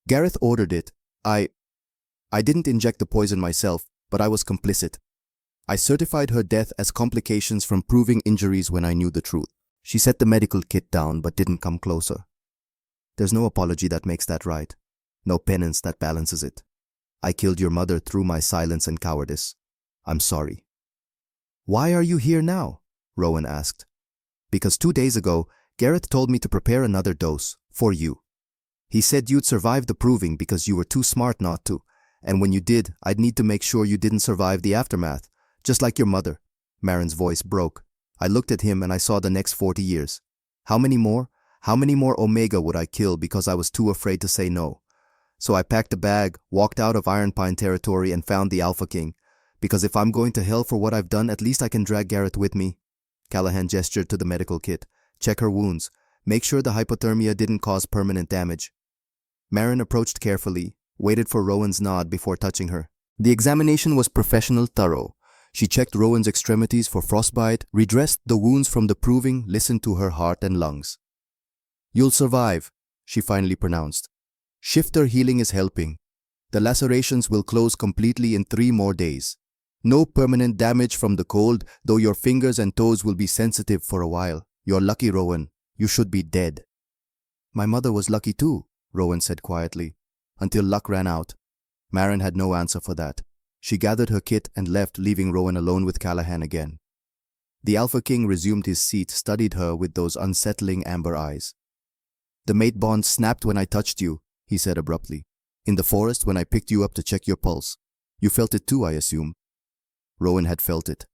Gareth ordered it. I didn't inject the poison myself, but I was complicit. I certified her death as complications from proving injuries when I knew the truth. She set the medical kit down but didn't come closer. There's no apology that makes that right. No penance that balances it. I killed your mother through my silence and cowardice. I'm sorry. Why are you here now? Rowan asked. Because 2 days ago, Gareth told me to prepare another dose, for you. He said you'd survive the proving because you were too smart not to, and when you did, I'd need to make sure you didn't survive the aftermath, just like your mother. Marin's voice broke. I looked at him and I saw the next 40 years. How many more? How many more Omega would I kill because I was too afraid to say no? So I packed a bag, walked out of Iron Pine territory and found the Alpha King. Because if I'm going to hell for what I've done, at least I can drag Gareth with me. Callahan gestured to the medical kit. Check her wounds. Make sure the hypothermia didn't cause permanent damage. Marin approached carefully, waited for Rowan's nod before touching her. The examination was professional, thorough. She checked Rowan's extremities for frostbite, redressed the wounds from the proving, listened to her heart and lungs. You'll survive, she finally pronounced. Shifter healing is helping. The lacerations will close completely in 3 more days. No permanent damage from the cold, though your fingers and toes will be sensitive for a while. You're lucky, Rowan. You should be dead. My mother was lucky too, Rowan said quietly, until luck ran out. Marin had no answer for that. She gathered her kit and left, leaving Rowan alone with Callahan again. The Alpha King resumed his seat, studied her with those unsettling amber eyes. The mate bond snapped when I touched you, he said abruptly. In the forest when I picked you up to check your pulse. You felt it too, I assume. Rowan had felt it.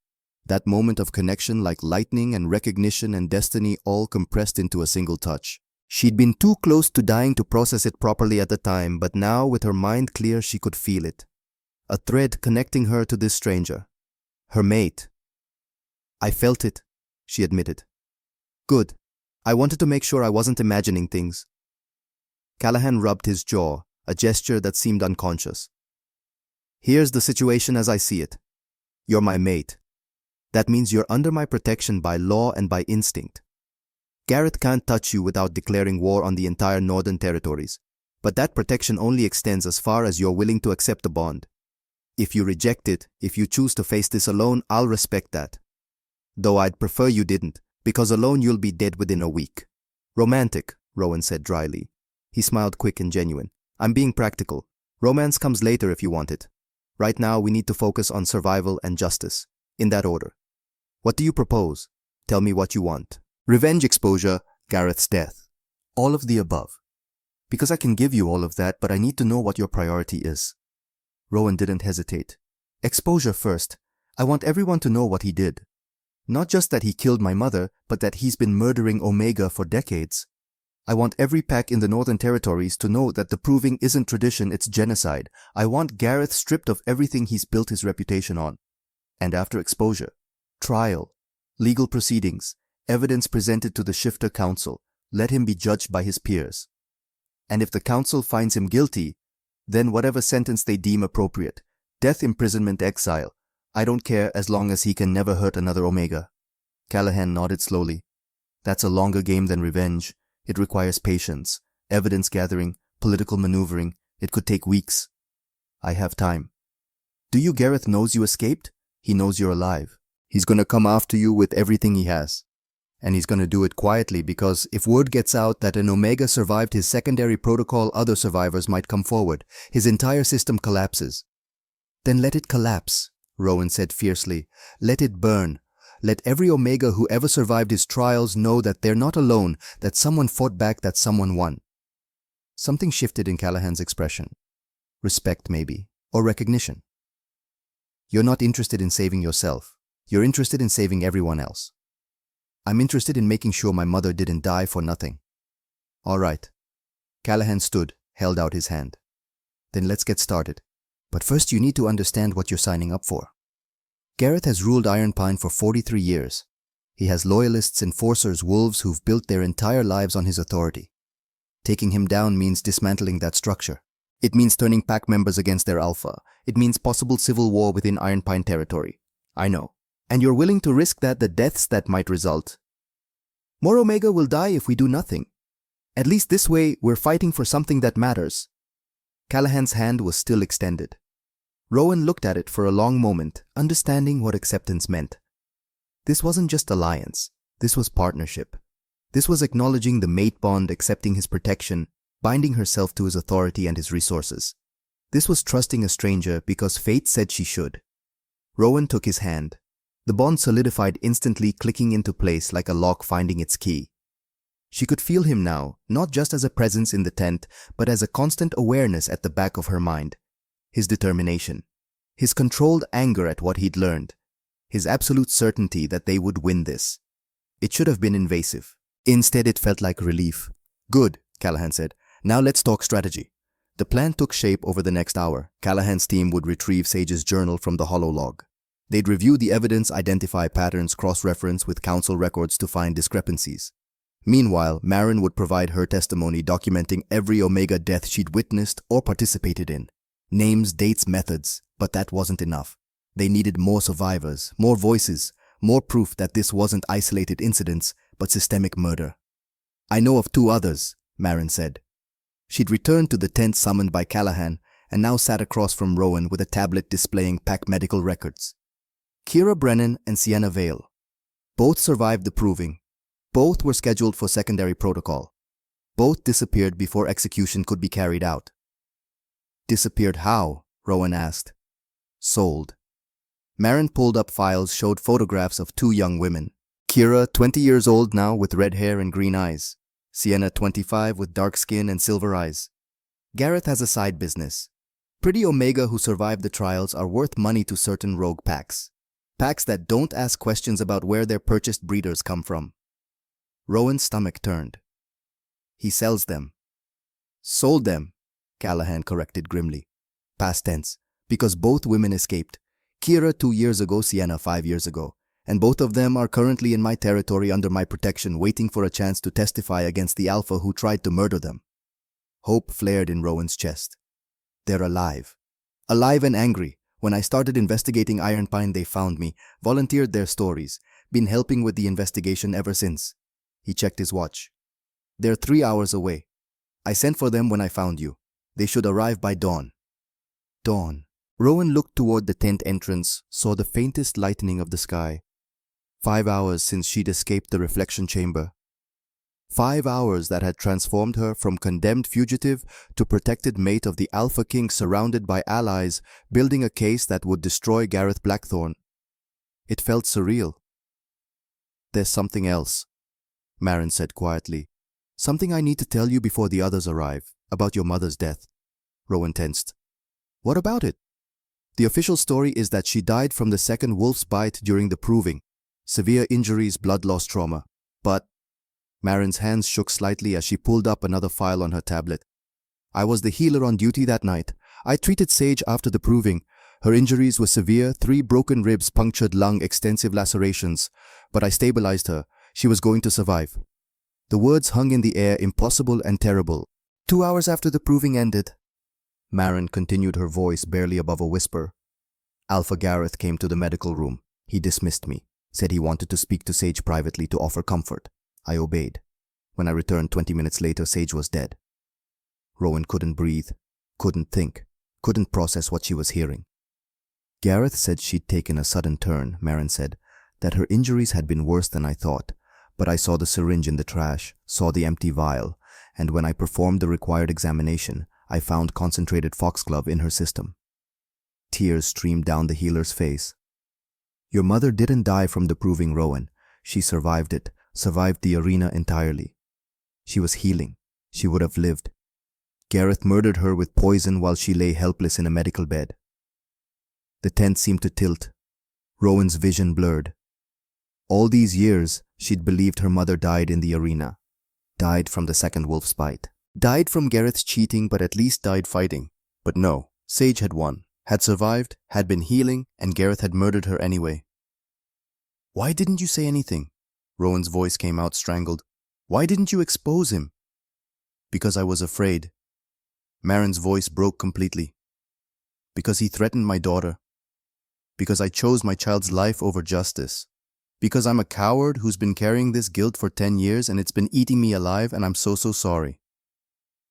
That moment of connection, like lightning and recognition and destiny, all compressed into a single touch. She'd been too close to dying to process it properly at the time, but now, with her mind clear, she could feel it. A thread connecting her to this stranger. Her mate. I felt it, she admitted. Good. I wanted to make sure I wasn't imagining things. Callahan rubbed his jaw, a gesture that seemed unconscious. Here's the situation as I see it. You're my mate. That means you're under my protection by law and by instinct. Gareth can't touch you without declaring war on the entire Northern Territories, but that protection only extends as far as you're willing to accept the bond. If you reject it, if you choose to face this alone, I'll respect that. Though I'd prefer you didn't, because alone you'll be dead within a week. Romantic, Rowan said dryly. He smiled quick and genuine. I'm being practical. Romance comes later if you want it. Right now we need to focus on survival and justice. In that order. What do you propose? Tell me what you want. Revenge, exposure, Gareth's death. All of the above. Because I can give you all of that, but I need to know what your priority is. Rowan didn't hesitate. Exposure first. I want everyone to know what he did. Not just that he killed my mother, but that he's been murdering Omega for decades. I want every pack in the Northern Territories to know that the proving isn't tradition, it's genocide. I want Gareth stripped of everything he's built his reputation on. And after exposure, trial, legal proceedings, evidence presented to the Shifter Council, let him be judged by his peers. And if the council finds him guilty, then whatever sentence they deem appropriate, death, imprisonment, exile, I don't care as long as he can never hurt another Omega. Callahan nodded slowly. That's a longer game than revenge. It requires patience, evidence gathering, political maneuvering. It could take weeks. I have time. Do you? Gareth knows you escaped? He knows you're alive. He's gonna come after you with everything he has. And he's gonna do it quietly because if word gets out that an Omega survived his secondary protocol, other survivors might come forward. His entire system collapses. Then let it collapse, Rowan said fiercely. Let it burn. Let every Omega who ever survived his trials know that they're not alone, that someone fought back, that someone won. Something shifted in Callahan's expression. Respect, maybe, or recognition. You're not interested in saving yourself. You're interested in saving everyone else. I'm interested in making sure my mother didn't die for nothing. All right. Callahan stood, held out his hand. Then let's get started. But first you need to understand what you're signing up for. Gareth has ruled Iron Pine for 43 years. He has loyalists, enforcers, wolves who've built their entire lives on his authority. Taking him down means dismantling that structure. It means turning pack members against their alpha. It means possible civil war within Iron Pine territory. I know. And you're willing to risk that, the deaths that might result. More Omega will die if we do nothing. At least this way, we're fighting for something that matters. Callahan's hand was still extended. Rowan looked at it for a long moment, understanding what acceptance meant. This wasn't just alliance. This was partnership. This was acknowledging the mate bond, accepting his protection, binding herself to his authority and his resources. This was trusting a stranger because fate said she should. Rowan took his hand. The bond solidified instantly, clicking into place like a lock finding its key. She could feel him now, not just as a presence in the tent, but as a constant awareness at the back of her mind. His determination, his controlled anger at what he'd learned, his absolute certainty that they would win this. It should have been invasive. Instead, it felt like relief. Good, Callahan said. Now let's talk strategy. The plan took shape over the next hour. Callahan's team would retrieve Sage's journal from the hololog. They'd review the evidence, identify patterns, cross-reference with council records to find discrepancies. Meanwhile, Marin would provide her testimony documenting every Omega death she'd witnessed or participated in. Names, dates, methods, but that wasn't enough. They needed more survivors, more voices, more proof that this wasn't isolated incidents, but systemic murder. I know of 2 others, Marin said. She'd returned to the tent summoned by Callahan and now sat across from Rowan with a tablet displaying pack medical records. Kira Brennan and Sienna Vale. Both survived the proving. Both were scheduled for secondary protocol. Both disappeared before execution could be carried out. Disappeared how? Rowan asked. Sold. Marin pulled up files, showed photographs of 2 young women. Kira, 20 years old now with red hair and green eyes. Sienna, 25 with dark skin and silver eyes. Gareth has a side business. Pretty Omega who survived the trials are worth money to certain rogue packs. Packs that don't ask questions about where their purchased breeders come from. Rowan's stomach turned. He sells them. Sold them, Callahan corrected grimly. Past tense, because both women escaped. Kira 2 years ago, Sienna 5 years ago. And both of them are currently in my territory under my protection, waiting for a chance to testify against the alpha who tried to murder them. Hope flared in Rowan's chest. They're alive. Alive and angry. When I started investigating Iron Pine, they found me, volunteered their stories, been helping with the investigation ever since. He checked his watch. They're 3 hours away. I sent for them when I found you. They should arrive by dawn. Dawn. Rowan looked toward the tent entrance, saw the faintest lightening of the sky. 5 hours since she'd escaped the reflection chamber. 5 hours that had transformed her from condemned fugitive to protected mate of the Alpha King, surrounded by allies, building a case that would destroy Gareth Blackthorne. It felt surreal. There's something else, Marin said quietly. Something I need to tell you before the others arrive, about your mother's death. Rowan tensed. What about it? The official story is that she died from the second wolf's bite during the proving. Severe injuries, blood loss, trauma. But Marin's hands shook slightly as she pulled up another file on her tablet. I was the healer on duty that night. I treated Sage after the proving. Her injuries were severe, 3 broken ribs, punctured lung, extensive lacerations. But I stabilized her. She was going to survive. The words hung in the air, impossible and terrible. 2 hours after the proving ended, Marin continued, her voice barely above a whisper. Alpha Gareth came to the medical room. He dismissed me, said he wanted to speak to Sage privately to offer comfort. I obeyed. When I returned 20 minutes later, Sage was dead. Rowan couldn't breathe, couldn't think, couldn't process what she was hearing. Gareth said she'd taken a sudden turn, Maren said, that her injuries had been worse than I thought, but I saw the syringe in the trash, saw the empty vial, and when I performed the required examination, I found concentrated foxglove in her system. Tears streamed down the healer's face. Your mother didn't die from the proving, Rowan. She survived it, survived the arena entirely. She was healing. She would have lived. Gareth murdered her with poison while she lay helpless in a medical bed. The tent seemed to tilt. Rowan's vision blurred. All these years, she'd believed her mother died in the arena. Died from the second wolf's bite. Died from Gareth's cheating, but at least died fighting. But no, Sage had won, had survived, had been healing, and Gareth had murdered her anyway. Why didn't you say anything? Rowan's voice came out strangled. Why didn't you expose him? Because I was afraid. Maren's voice broke completely. Because he threatened my daughter. Because I chose my child's life over justice. Because I'm a coward who's been carrying this guilt for 10 years and it's been eating me alive, and I'm so sorry.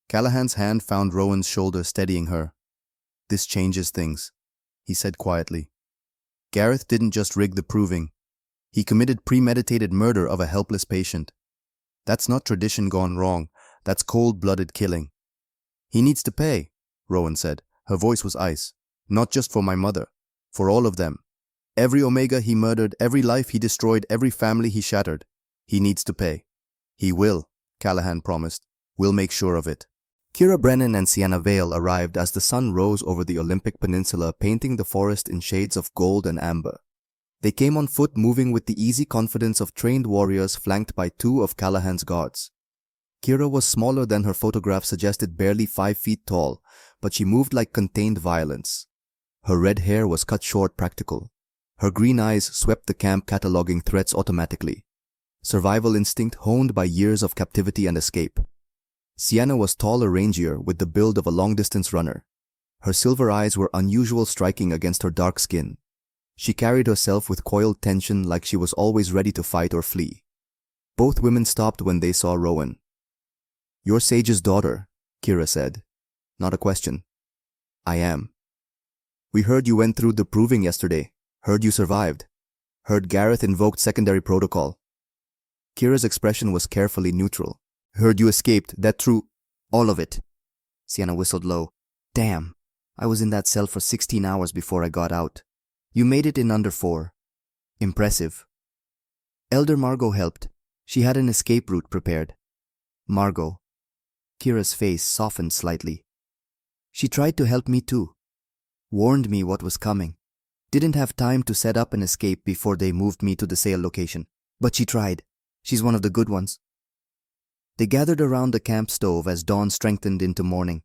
Callahan's hand found Rowan's shoulder, steadying her. This changes things, he said quietly. Gareth didn't just rig the proving. He committed premeditated murder of a helpless patient. That's not tradition gone wrong. That's cold-blooded killing. He needs to pay, Rowan said. Her voice was ice. Not just for my mother. For all of them. Every Omega he murdered, every life he destroyed, every family he shattered. He needs to pay. He will, Callahan promised. We'll make sure of it. Kira Brennan and Sienna Vale arrived as the sun rose over the Olympic Peninsula, painting the forest in shades of gold and amber. They came on foot, moving with the easy confidence of trained warriors flanked by 2 of Callahan's guards. Kira was smaller than her photograph suggested, barely 5 feet tall, but she moved like contained violence. Her red hair was cut short, practical. Her green eyes swept the camp, cataloging threats automatically. Survival instinct honed by years of captivity and escape. Sienna was taller, rangier, with the build of a long-distance runner. Her silver eyes were unusual, striking against her dark skin. She carried herself with coiled tension, like she was always ready to fight or flee. Both women stopped when they saw Rowan. You're Sage's daughter, Kira said. Not a question. I am. We heard you went through the proving yesterday. Heard you survived. Heard Gareth invoked secondary protocol. Kira's expression was carefully neutral. Heard you escaped, that true. All of it. Sienna whistled low. Damn. I was in that cell for 16 hours before I got out. You made it in under 4. Impressive. Elder Margot helped. She had an escape route prepared. Margot. Kira's face softened slightly. She tried to help me too. Warned me what was coming. Didn't have time to set up an escape before they moved me to the sale location. But she tried. She's one of the good ones. They gathered around the camp stove as dawn strengthened into morning.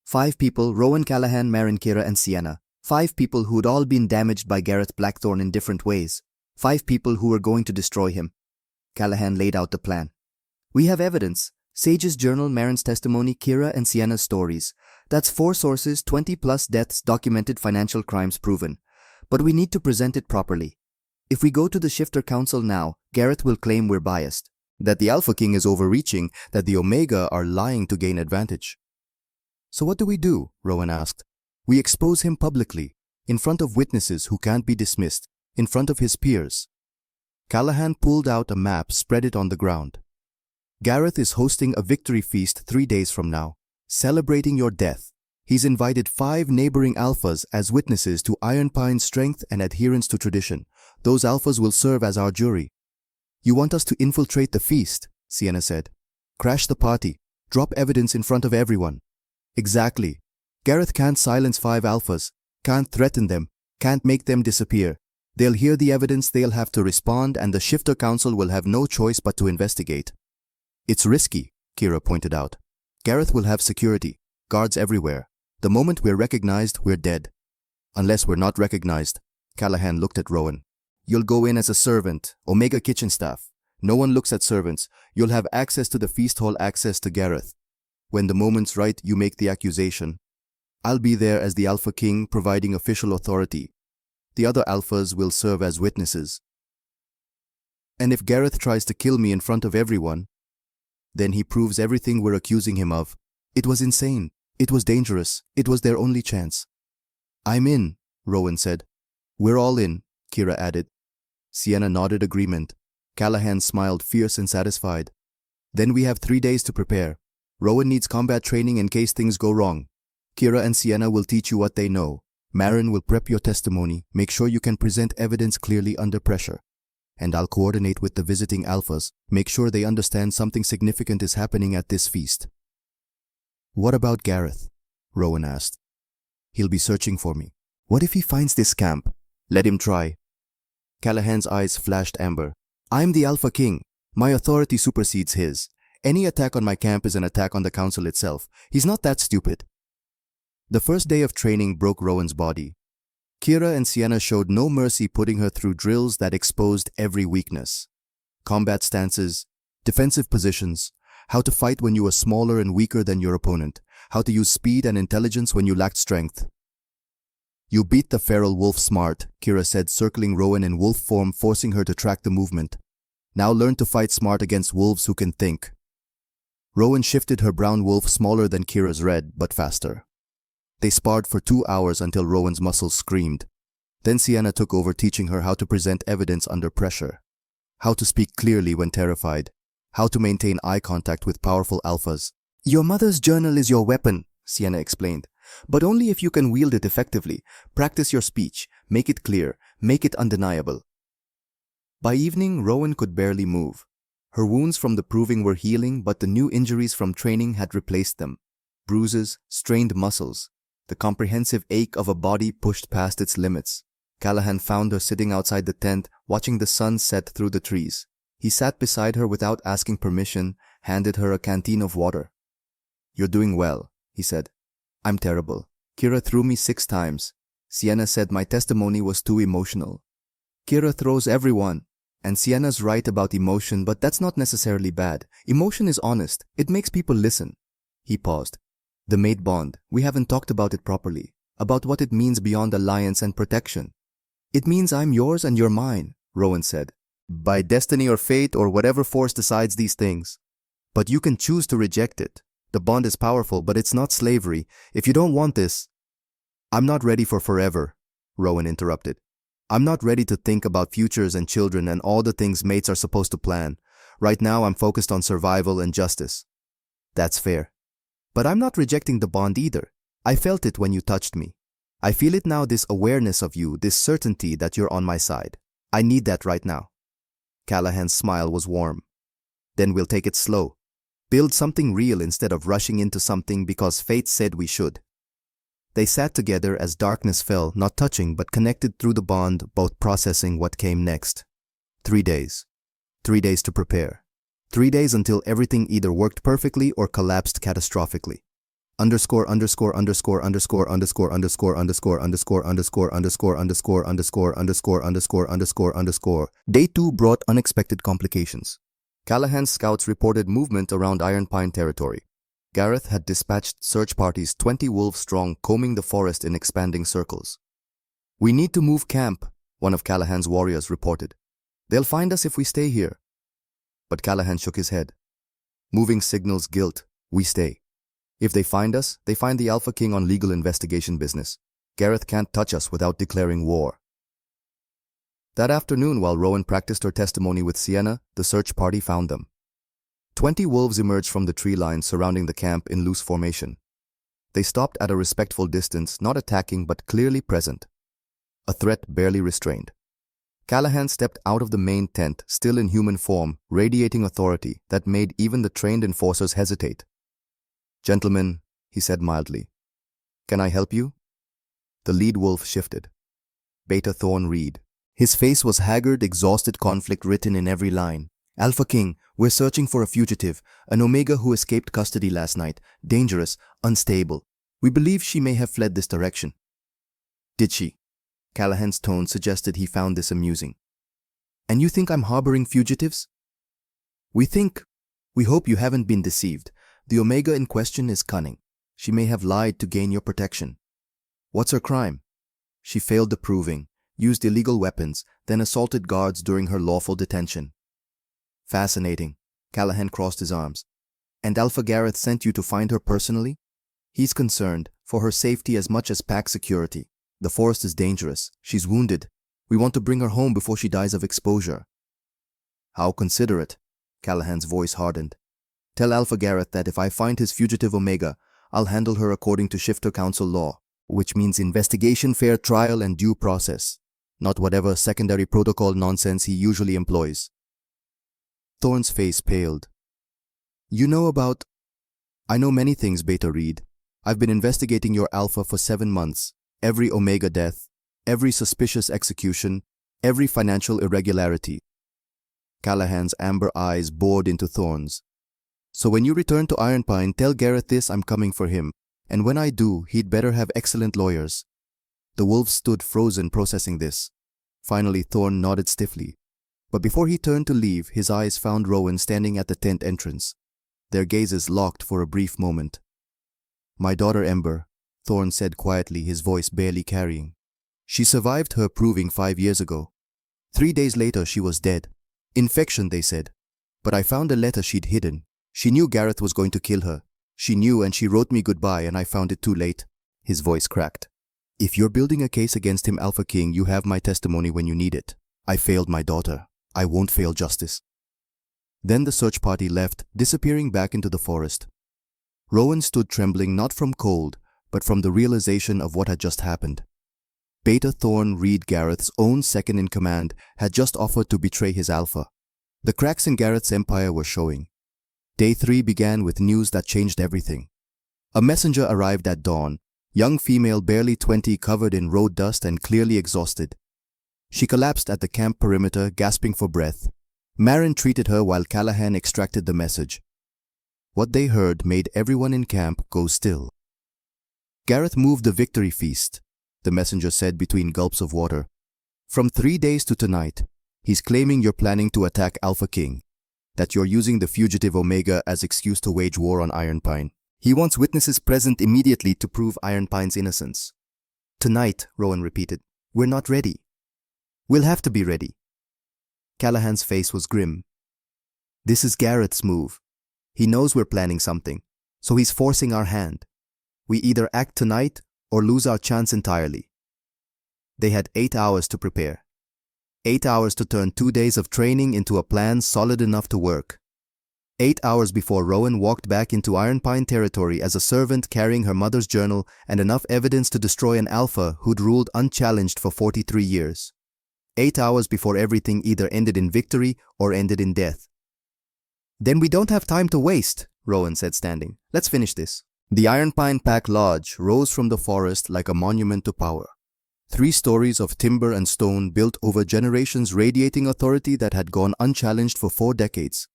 5 people, Rowan, Callahan, Maren, Kira, and Sienna. 5 people who'd all been damaged by Gareth Blackthorne in different ways. 5 people who were going to destroy him. Callahan laid out the plan. We have evidence. Sage's journal, Maren's testimony, Kira and Sienna's stories. That's 4 sources, 20+ deaths, documented financial crimes proven. But we need to present it properly. If we go to the Shifter Council now, Gareth will claim we're biased. That the Alpha King is overreaching, that the Omega are lying to gain advantage. So what do we do? Rowan asked. We expose him publicly, in front of witnesses who can't be dismissed, in front of his peers. Callahan pulled out a map, spread it on the ground. Gareth is hosting a victory feast 3 days from now, celebrating your death. He's invited 5 neighboring alphas as witnesses to Iron Pine's strength and adherence to tradition. Those alphas will serve as our jury. You want us to infiltrate the feast, Sienna said. Crash the party, drop evidence in front of everyone. Exactly. Gareth can't silence 5 alphas, can't threaten them, can't make them disappear. They'll hear the evidence, they'll have to respond, and the Shifter Council will have no choice but to investigate. It's risky, Kira pointed out. Gareth will have security, guards everywhere. The moment we're recognized, we're dead. Unless we're not recognized. Callahan looked at Rowan. You'll go in as a servant, Omega kitchen staff. No one looks at servants. You'll have access to the feast hall, access to Gareth. When the moment's right, you make the accusation. I'll be there as the Alpha King, providing official authority. The other alphas will serve as witnesses. And if Gareth tries to kill me in front of everyone, then he proves everything we're accusing him of. It was insane. It was dangerous. It was their only chance. I'm in, Rowan said. We're all in, Kira added. Sienna nodded agreement. Callahan smiled, fierce and satisfied. Then we have 3 days to prepare. Rowan needs combat training in case things go wrong. Kira and Sienna will teach you what they know. Marin will prep your testimony, make sure you can present evidence clearly under pressure. And I'll coordinate with the visiting alphas, make sure they understand something significant is happening at this feast. What about Gareth? Rowan asked. He'll be searching for me. What if he finds this camp? Let him try. Callahan's eyes flashed amber. I'm the Alpha King. My authority supersedes his. Any attack on my camp is an attack on the council itself. He's not that stupid. The first day of training broke Rowan's body. Kira and Sienna showed no mercy, putting her through drills that exposed every weakness. Combat stances, defensive positions, how to fight when you are smaller and weaker than your opponent, how to use speed and intelligence when you lacked strength. You beat the feral wolf smart, Kira said, circling Rowan in wolf form, forcing her to track the movement. Now learn to fight smart against wolves who can think. Rowan shifted her brown wolf, smaller than Kira's red, but faster. They sparred for 2 hours until Rowan's muscles screamed. Then Sienna took over, teaching her how to present evidence under pressure, how to speak clearly when terrified, how to maintain eye contact with powerful alphas. Your mother's journal is your weapon, Sienna explained, but only if you can wield it effectively. Practice your speech, make it clear, make it undeniable. By evening, Rowan could barely move. Her wounds from the proving were healing, but the new injuries from training had replaced them. Bruises, strained muscles, the comprehensive ache of a body pushed past its limits. Callahan found her sitting outside the tent, watching the sun set through the trees. He sat beside her without asking permission, handed her a canteen of water. You're doing well, he said. I'm terrible. Kira threw me 6 times. Sienna said my testimony was too emotional. Kira throws everyone. And Sienna's right about emotion, but that's not necessarily bad. Emotion is honest. It makes people listen. He paused. The mate bond. We haven't talked about it properly. About what it means beyond alliance and protection. It means I'm yours and you're mine, Rowan said. By destiny or fate or whatever force decides these things. But you can choose to reject it. The bond is powerful, but it's not slavery. If you don't want this... I'm not ready for forever, Rowan interrupted. I'm not ready to think about futures and children and all the things mates are supposed to plan. Right now I'm focused on survival and justice. That's fair. But I'm not rejecting the bond either. I felt it when you touched me. I feel it now, this awareness of you, this certainty that you're on my side. I need that right now. Callahan's smile was warm. Then we'll take it slow. Build something real instead of rushing into something because fate said we should. They sat together as darkness fell, not touching but connected through the bond, both processing what came next. 3 days. 3 days to prepare. 3 days until everything either worked perfectly or collapsed catastrophically. Underscore underscore underscore underscore underscore underscore underscore underscore underscore underscore underscore underscore underscore underscore underscore underscore. Day 2 brought unexpected complications. Callahan's scouts reported movement around Iron Pine territory. Gareth had dispatched search parties 20 wolves strong, combing the forest in expanding circles. We need to move camp, one of Callahan's warriors reported. They'll find us if we stay here. But Callahan shook his head. Moving signals guilt. We stay. If they find us, they find the Alpha King on legal investigation business. Gareth can't touch us without declaring war. That afternoon, while Rowan practiced her testimony with Sienna, the search party found them. 20 wolves emerged from the tree line surrounding the camp in loose formation. They stopped at a respectful distance, not attacking but clearly present. A threat barely restrained. Callahan stepped out of the main tent, still in human form, radiating authority that made even the trained enforcers hesitate. Gentlemen, he said mildly, can I help you? The lead wolf shifted. Beta Thorn Reed. His face was haggard, exhausted, conflict written in every line. Alpha King, we're searching for a fugitive, an Omega who escaped custody last night. Dangerous, unstable. We believe she may have fled this direction. Did she? Callahan's tone suggested he found this amusing. And you think I'm harboring fugitives? We hope you haven't been deceived. The Omega in question is cunning. She may have lied to gain your protection. What's her crime? She failed the proving, used illegal weapons, then assaulted guards during her lawful detention. Fascinating. Callahan crossed his arms. And Alpha Gareth sent you to find her personally? He's concerned, for her safety as much as pack security. The forest is dangerous. She's wounded. We want to bring her home before she dies of exposure. How considerate. Callahan's voice hardened. Tell Alpha Gareth that if I find his fugitive Omega, I'll handle her according to Shifter Council law, which means investigation, fair trial, and due process, not whatever secondary protocol nonsense he usually employs. Thorne's face paled. You know about... I know many things, Beta Reed. I've been investigating your Alpha for 7 months. Every Omega death, every suspicious execution, every financial irregularity. Callahan's amber eyes bored into Thorne's. So when you return to Iron Pine, tell Gareth this: I'm coming for him. And when I do, he'd better have excellent lawyers. The wolf stood frozen, processing this. Finally, Thorne nodded stiffly. But before he turned to leave, his eyes found Rowan standing at the tent entrance. Their gazes locked for a brief moment. My daughter Ember, Thorne said quietly, his voice barely carrying. She survived her proving 5 years ago. 3 days later, she was dead. Infection, they said. But I found a letter she'd hidden. She knew Gareth was going to kill her. She knew, and she wrote me goodbye, and I found it too late. His voice cracked. If you're building a case against him, Alpha King, you have my testimony when you need it. I failed my daughter. I won't fail justice. Then the search party left, disappearing back into the forest. Rowan stood trembling, not from cold, but from the realization of what had just happened. Beta Thorne Reed, Gareth's own second-in-command, had just offered to betray his Alpha. The cracks in Gareth's empire were showing. Day 3 began with news that changed everything. A messenger arrived at dawn, young female barely 20, covered in road dust and clearly exhausted. She collapsed at the camp perimeter, gasping for breath. Marin treated her while Callahan extracted the message. What they heard made everyone in camp go still. Gareth moved the victory feast, the messenger said between gulps of water. From 3 days to tonight, he's claiming you're planning to attack Alpha King, that you're using the fugitive Omega as excuse to wage war on Iron Pine. He wants witnesses present immediately to prove Iron Pine's innocence. Tonight, Rowan repeated. We're not ready. We'll have to be ready. Callahan's face was grim. This is Gareth's move. He knows we're planning something, so he's forcing our hand. We either act tonight or lose our chance entirely. They had 8 hours to prepare. 8 hours to turn 2 days of training into a plan solid enough to work. 8 hours before Rowan walked back into Iron Pine territory as a servant carrying her mother's journal and enough evidence to destroy an Alpha who'd ruled unchallenged for 43 years. 8 hours before everything either ended in victory or ended in death. Then we don't have time to waste, Rowan said, standing. Let's finish this. The Iron Pine Pack Lodge rose from the forest like a monument to power. 3 stories of timber and stone built over generations, radiating authority that had gone unchallenged for 4 decades.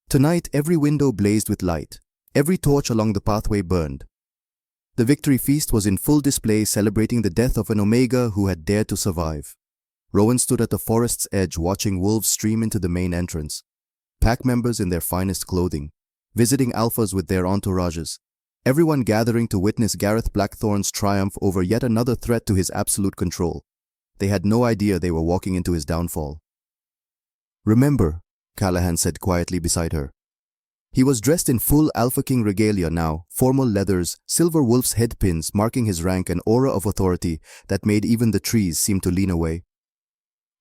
Tonight, every window blazed with light. Every torch along the pathway burned. The victory feast was in full display, celebrating the death of an Omega who had dared to survive. Rowan stood at the forest's edge, watching wolves stream into the main entrance. Pack members in their finest clothing, visiting Alphas with their entourages. Everyone gathering to witness Gareth Blackthorn's triumph over yet another threat to his absolute control. They had no idea they were walking into his downfall. Remember, Callahan said quietly beside her. He was dressed in full Alpha King regalia now, formal leathers, silver wolf's headpins marking his rank, an aura of authority that made even the trees seem to lean away.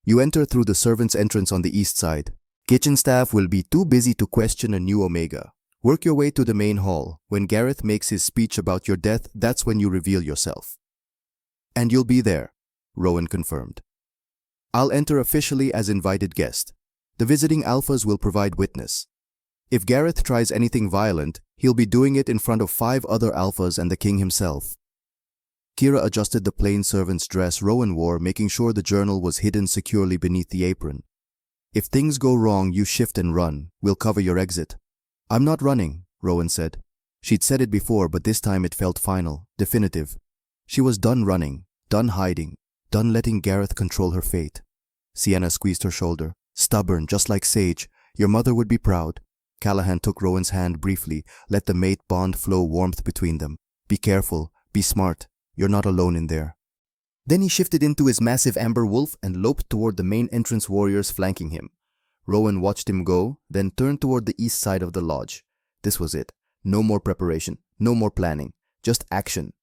You enter through the servants' entrance on the east side. Kitchen staff will be too busy to question a new Omega. Work your way to the main hall. When Gareth makes his speech about your death, that's when you reveal yourself. And you'll be there, Rowan confirmed. I'll enter officially as invited guest. The visiting Alphas will provide witness. If Gareth tries anything violent, he'll be doing it in front of 5 other Alphas and the king himself. Kira adjusted the plain servant's dress Rowan wore, making sure the journal was hidden securely beneath the apron. If things go wrong, you shift and run. We'll cover your exit. I'm not running, Rowan said. She'd said it before, but this time it felt final, definitive. She was done running, done hiding, done letting Gareth control her fate. Sienna squeezed her shoulder. Stubborn, just like Sage. Your mother would be proud. Callahan took Rowan's hand briefly, let the mate bond flow warmth between them. Be careful, be smart. You're not alone in there. Then he shifted into his massive amber wolf and loped toward the main entrance, warriors flanking him. Rowan watched him go, then turned toward the east side of the lodge. This was it. No more preparation, no more planning, just action.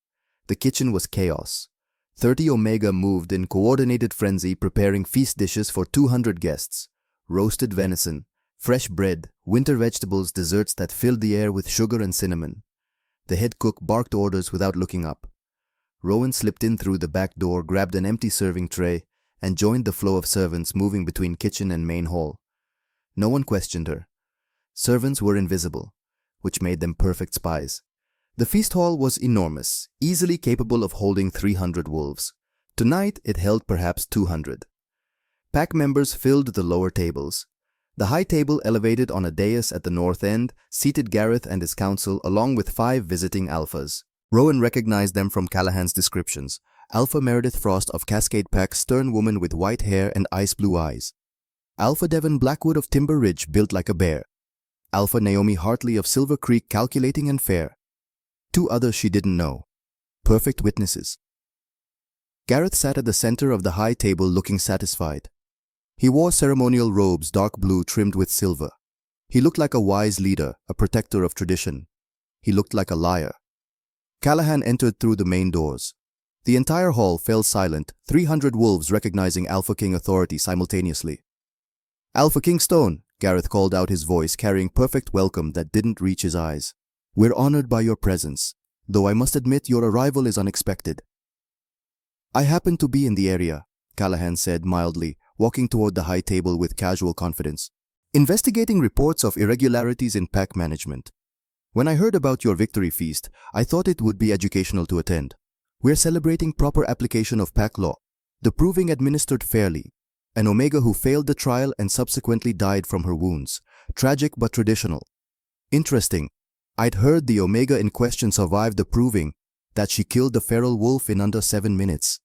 The kitchen was chaos. 30 Omega moved in coordinated frenzy, preparing feast dishes for 200 guests. Roasted venison, fresh bread, winter vegetables, desserts that filled the air with sugar and cinnamon. The head cook barked orders without looking up. Rowan slipped in through the back door, grabbed an empty serving tray, and joined the flow of servants moving between kitchen and main hall. No one questioned her. Servants were invisible, which made them perfect spies. The feast hall was enormous, easily capable of holding 300 wolves. Tonight it held perhaps 200. Pack members filled the lower tables. The high table, elevated on a dais at the north end, seated Gareth and his council along with 5 visiting alphas. Rowan recognized them from Callahan's descriptions. Alpha Meredith Frost of Cascade Pack, stern woman with white hair and ice blue eyes. Alpha Devon Blackwood of Timber Ridge, built like a bear. Alpha Naomi Hartley of Silver Creek, calculating and fair. 2 others she didn't know. Perfect witnesses. Gareth sat at the center of the high table looking satisfied. He wore ceremonial robes, dark blue trimmed with silver. He looked like a wise leader, a protector of tradition. He looked like a liar. Callahan entered through the main doors. The entire hall fell silent, 300 wolves recognizing Alpha King authority simultaneously. "Alpha King Stone," Gareth called out, his voice carrying perfect welcome that didn't reach his eyes. "We're honored by your presence, though I must admit your arrival is unexpected." "I happen to be in the area," Callahan said mildly, walking toward the high table with casual confidence. "Investigating reports of irregularities in pack management. When I heard about your victory feast, I thought it would be educational to attend. We're celebrating proper application of pack law, the proving administered fairly. An Omega who failed the trial and subsequently died from her wounds. Tragic but traditional. Interesting. I'd heard the Omega in question survived the proving, that she killed the feral wolf in under 7 minutes.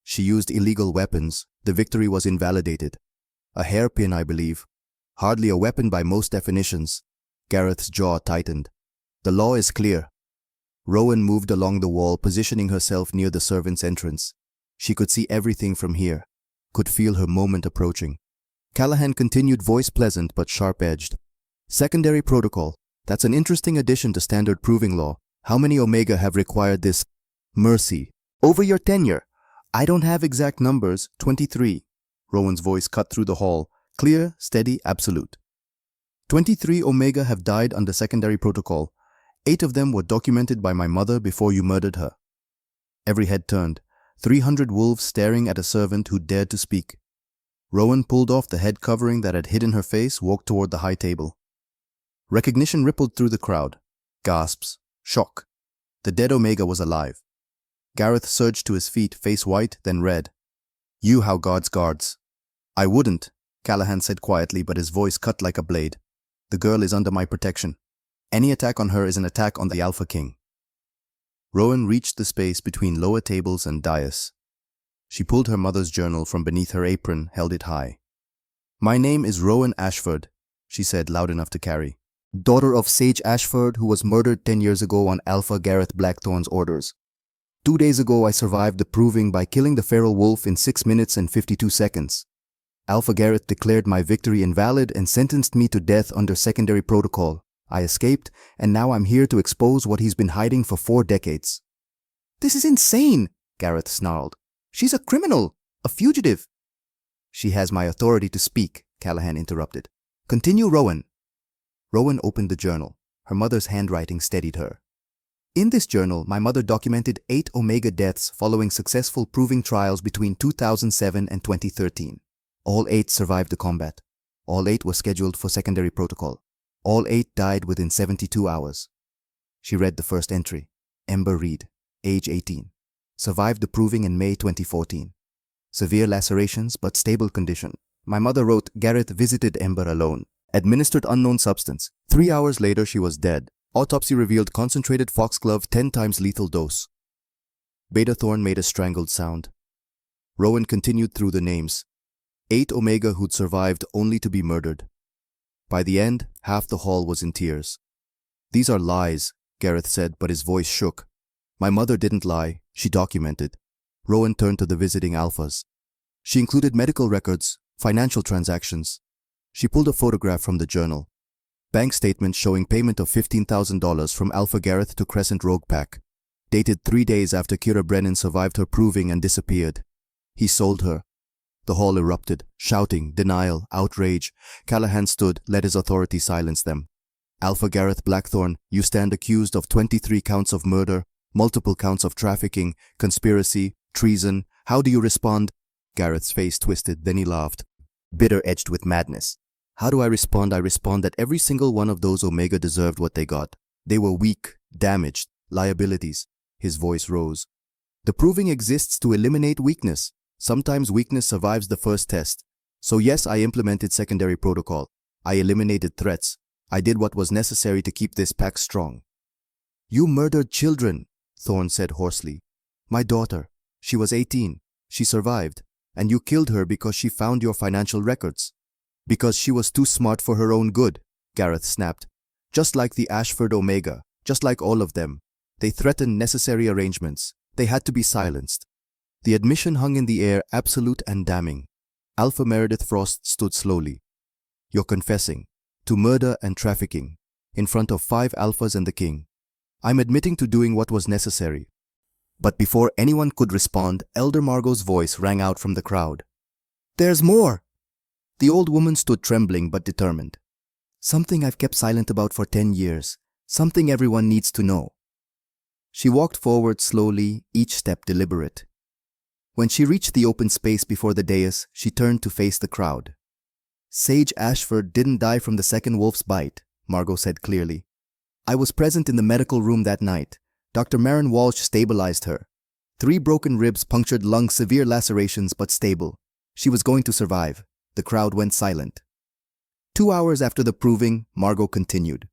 She used illegal weapons. The victory was invalidated. A hairpin, I believe. Hardly a weapon by most definitions." Gareth's jaw tightened. "The law is clear." Rowan moved along the wall, positioning herself near the servants' entrance. She could see everything from here, could feel her moment approaching. Callahan continued, voice pleasant but sharp-edged. "Secondary protocol. That's an interesting addition to standard proving law. How many Omega have required this mercy over your tenure?" "I don't have exact numbers, 23. Rowan's voice cut through the hall, clear, steady, absolute. 23 Omega have died under secondary protocol. 8 of them were documented by my mother before you murdered her." Every head turned, 300 wolves staring at a servant who dared to speak. Rowan pulled off the head covering that had hidden her face, walked toward the high table. Recognition rippled through the crowd. Gasps. Shock. The dead Omega was alive. Gareth surged to his feet, face white, then red. "You how God's guards." "I wouldn't," Callahan said quietly, but his voice cut like a blade. "The girl is under my protection. Any attack on her is an attack on the Alpha King." Rowan reached the space between lower tables and dais. She pulled her mother's journal from beneath her apron, held it high. "My name is Rowan Ashford," she said, loud enough to carry. "Daughter of Sage Ashford, who was murdered 10 years ago on Alpha Gareth Blackthorn's orders. 2 days ago I survived the proving by killing the feral wolf in 6 minutes and 52 seconds. Alpha Gareth declared my victory invalid and sentenced me to death under secondary protocol. I escaped, and now I'm here to expose what he's been hiding for 4 decades. "This is insane," Gareth snarled. "She's a criminal, a fugitive." "She has my authority to speak," Callahan interrupted. "Continue, Rowan." Rowan opened the journal. Her mother's handwriting steadied her. "In this journal, my mother documented 8 Omega deaths following successful proving trials between 2007 and 2013. All 8 survived the combat. All 8 were scheduled for secondary protocol. All 8 died within 72 hours. She read the first entry. Ember Reed, age 18. Survived the proving in May 2014. Severe lacerations but stable condition. My mother wrote, Gareth visited Ember alone. Administered unknown substance. 3 hours later she was dead. Autopsy revealed concentrated foxglove 10 times lethal dose. Beta Thorn made a strangled sound. Rowan continued through the names. 8 Omega who'd survived only to be murdered. By the end, half the hall was in tears. "These are lies," Gareth said, but his voice shook. "My mother didn't lie. She documented." Rowan turned to the visiting alphas. She included medical records, financial transactions. She pulled a photograph from the journal. Bank statement showing payment of $15,000 from Alpha Gareth to Crescent Rogue Pack. Dated 3 days after Kira Brennan survived her proving and disappeared. He sold her. The hall erupted, shouting, denial, outrage. Callahan stood, let his authority silence them. Alpha Gareth Blackthorne, you stand accused of 23 counts of murder, multiple counts of trafficking, conspiracy, treason. How do you respond? Gareth's face twisted, then he laughed, bitter edged with madness. How do I respond? I respond that every single one of those Omega deserved what they got. They were weak, damaged, liabilities. His voice rose. The proving exists to eliminate weakness. Sometimes weakness survives the first test. So yes, I implemented secondary protocol. I eliminated threats. I did what was necessary to keep this pack strong. You murdered children, Thorne said hoarsely. My daughter. She was 18. She survived. And you killed her because she found your financial records. Because she was too smart for her own good, Gareth snapped. Just like the Ashford Omega. Just like all of them. They threatened necessary arrangements. They had to be silenced. The admission hung in the air, absolute and damning. Alpha Meredith Frost stood slowly. You're confessing to murder and trafficking in front of 5 alphas and the king. I'm admitting to doing what was necessary. But before anyone could respond, Elder Margot's voice rang out from the crowd. There's more! The old woman stood trembling but determined. Something I've kept silent about for 10 years. Something everyone needs to know. She walked forward slowly, each step deliberate. When she reached the open space before the dais, she turned to face the crowd. Sage Ashford didn't die from the second wolf's bite, Margot said clearly. I was present in the medical room that night. Dr. Marin Walsh stabilized her. 3 broken ribs, punctured lungs, severe lacerations, but stable. She was going to survive. The crowd went silent. 2 hours after the proving, Margot continued.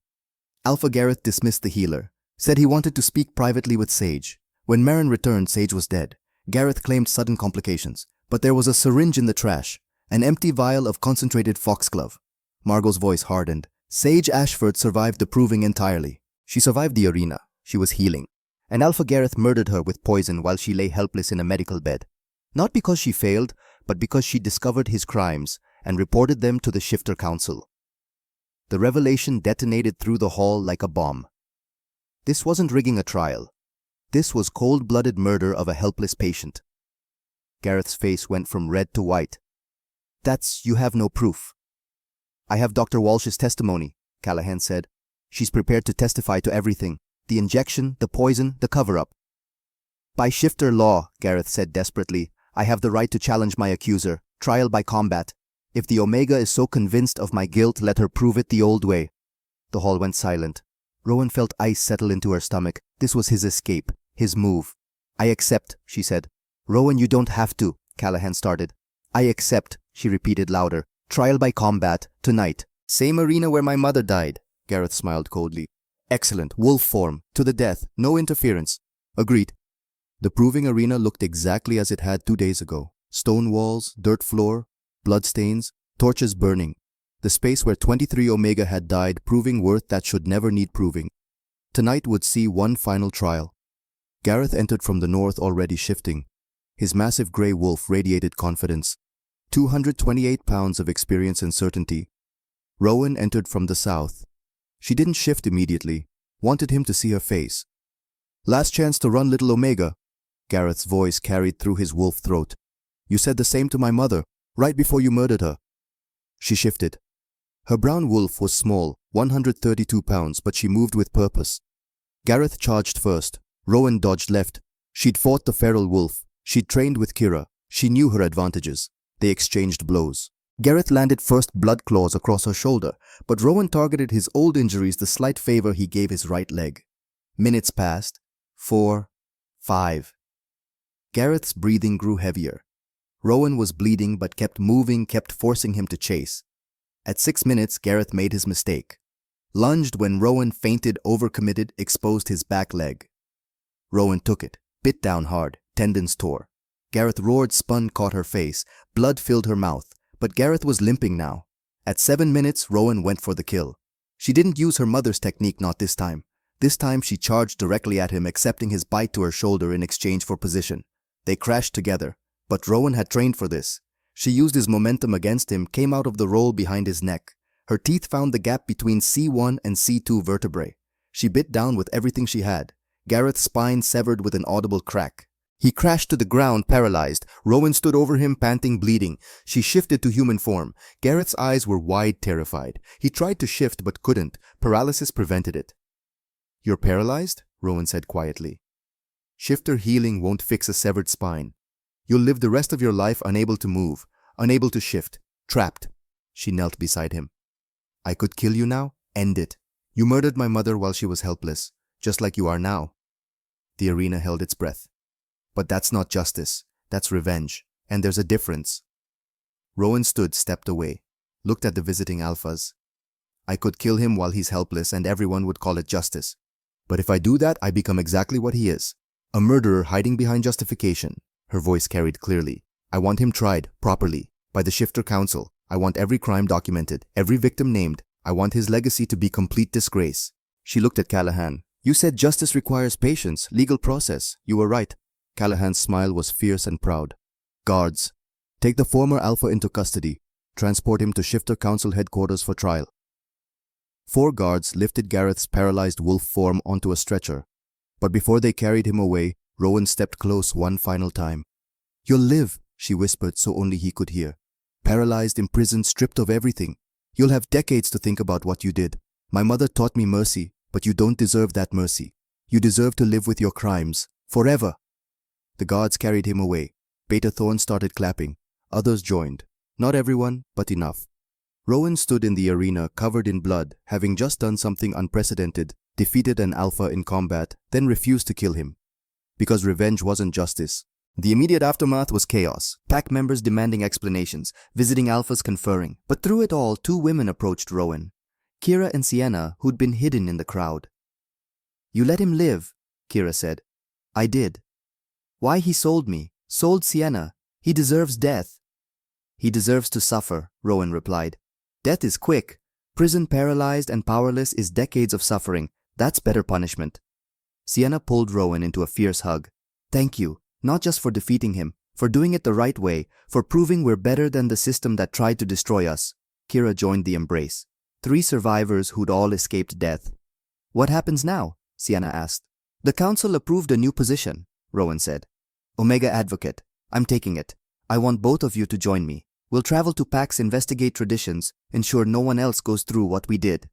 Alpha Gareth dismissed the healer, said he wanted to speak privately with Sage. When Marin returned, Sage was dead. Gareth claimed sudden complications, but there was a syringe in the trash, an empty vial of concentrated foxglove. Margot's voice hardened. Sage Ashford survived the proving entirely. She survived the arena. She was healing. And Alpha Gareth murdered her with poison while she lay helpless in a medical bed. Not because she failed, but because she discovered his crimes and reported them to the Shifter Council. The revelation detonated through the hall like a bomb. This wasn't rigging a trial. This was cold-blooded murder of a helpless patient. Gareth's face went from red to white. You have no proof. I have Dr. Walsh's testimony, Callahan said. She's prepared to testify to everything. The injection, the poison, the cover-up. By Shifter law, Gareth said desperately, I have the right to challenge my accuser, trial by combat. If the Omega is so convinced of my guilt, let her prove it the old way. The hall went silent. Rowan felt ice settle into her stomach. This was his escape, his move. I accept, she said. Rowan, you don't have to, Callahan started. I accept, she repeated louder. Trial by combat, tonight. Same arena where my mother died, Gareth smiled coldly. Excellent, wolf form, to the death, no interference. Agreed. The proving arena looked exactly as it had 2 days ago. Stone walls, dirt floor, bloodstains, torches burning. The space where 23 Omega had died, proving worth that should never need proving. Tonight would see one final trial. Gareth entered from the north, already shifting. His massive grey wolf radiated confidence. 228 pounds of experience and certainty. Rowan entered from the south. She didn't shift immediately, wanted him to see her face. Last chance to run, little Omega. Gareth's voice carried through his wolf throat. You said the same to my mother, right before you murdered her. She shifted. Her brown wolf was small, 132 pounds, but she moved with purpose. Gareth charged first. Rowan dodged left. She'd fought the feral wolf. She'd trained with Kira. She knew her advantages. They exchanged blows. Gareth landed first blood claws across her shoulder, but Rowan targeted his old injuries, the slight favor he gave his right leg. Minutes passed. 4, 5. Gareth's breathing grew heavier. Rowan was bleeding but kept moving, kept forcing him to chase. At 6 minutes, Gareth made his mistake. Lunged when Rowan fainted, overcommitted, exposed his back leg. Rowan took it, bit down hard, tendons tore. Gareth roared, spun, caught her face. Blood filled her mouth, but Gareth was limping now. At 7 minutes, Rowan went for the kill. She didn't use her mother's technique, not this time. This time she charged directly at him, accepting his bite to her shoulder in exchange for position. They crashed together, but Rowan had trained for this. She used his momentum against him, came out of the roll behind his neck. Her teeth found the gap between C1 and C2 vertebrae. She bit down with everything she had. Gareth's spine severed with an audible crack. He crashed to the ground, paralyzed. Rowan stood over him, panting, bleeding. She shifted to human form. Gareth's eyes were wide, terrified. He tried to shift but couldn't. Paralysis prevented it. "You're paralyzed?" Rowan said quietly. "Shifter healing won't fix a severed spine. You'll live the rest of your life unable to move, unable to shift, trapped." She knelt beside him. "I could kill you now? End it. You murdered my mother while she was helpless, just like you are now." The arena held its breath. "But that's not justice. That's revenge. And there's a difference." Rowan stood, stepped away, looked at the visiting alphas. "I could kill him while he's helpless and everyone would call it justice. But if I do that, I become exactly what he is. A murderer hiding behind justification." Her voice carried clearly. "I want him tried, properly, by the Shifter Council. I want every crime documented, every victim named. I want his legacy to be complete disgrace." She looked at Callahan. "You said justice requires patience, legal process. You were right." Callahan's smile was fierce and proud. "Guards, take the former Alpha into custody. Transport him to Shifter Council headquarters for trial." 4 guards lifted Gareth's paralyzed wolf form onto a stretcher. But before they carried him away, Rowan stepped close one final time. "You'll live," she whispered so only he could hear. "Paralyzed, imprisoned, stripped of everything. You'll have decades to think about what you did. My mother taught me mercy, but you don't deserve that mercy. You deserve to live with your crimes. Forever." The guards carried him away. Beta Thorn started clapping. Others joined. Not everyone, but enough. Rowan stood in the arena covered in blood, having just done something unprecedented, defeated an Alpha in combat, then refused to kill him. Because revenge wasn't justice. The immediate aftermath was chaos. Pack members demanding explanations, visiting Alphas conferring. But through it all, 2 women approached Rowan. Kira and Sienna, who'd been hidden in the crowd. "You let him live," Kira said. "I did." "Why he sold me? Sold Sienna. He deserves death." "He deserves to suffer," Rowan replied. "Death is quick. Prison paralyzed and powerless is decades of suffering. That's better punishment." Sienna pulled Rowan into a fierce hug. "Thank you, not just for defeating him, for doing it the right way, for proving we're better than the system that tried to destroy us." Kira joined the embrace. 3 survivors who'd all escaped death. "What happens now?" Sienna asked. "The council approved a new position," Rowan said. "Omega Advocate. I'm taking it. I want both of you to join me. We'll travel to PAX, investigate traditions, ensure no one else goes through what we did."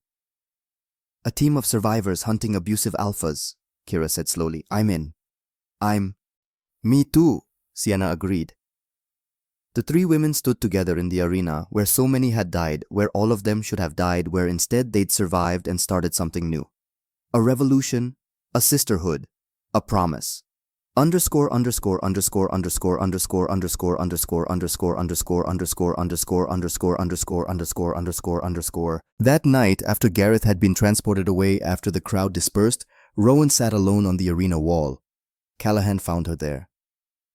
"A team of survivors hunting abusive alphas," Kira said slowly. "I'm in." Me too," Sienna agreed. The 3 women stood together in the arena where so many had died, where all of them should have died, where instead they'd survived and started something new. A revolution, a sisterhood, a promise. Underscore underscore underscore underscore underscore underscore underscore underscore underscore underscore underscore underscore underscore underscore underscore underscore. That night, after Gareth had been transported away after the crowd dispersed, Rowan sat alone on the arena wall. Callahan found her there.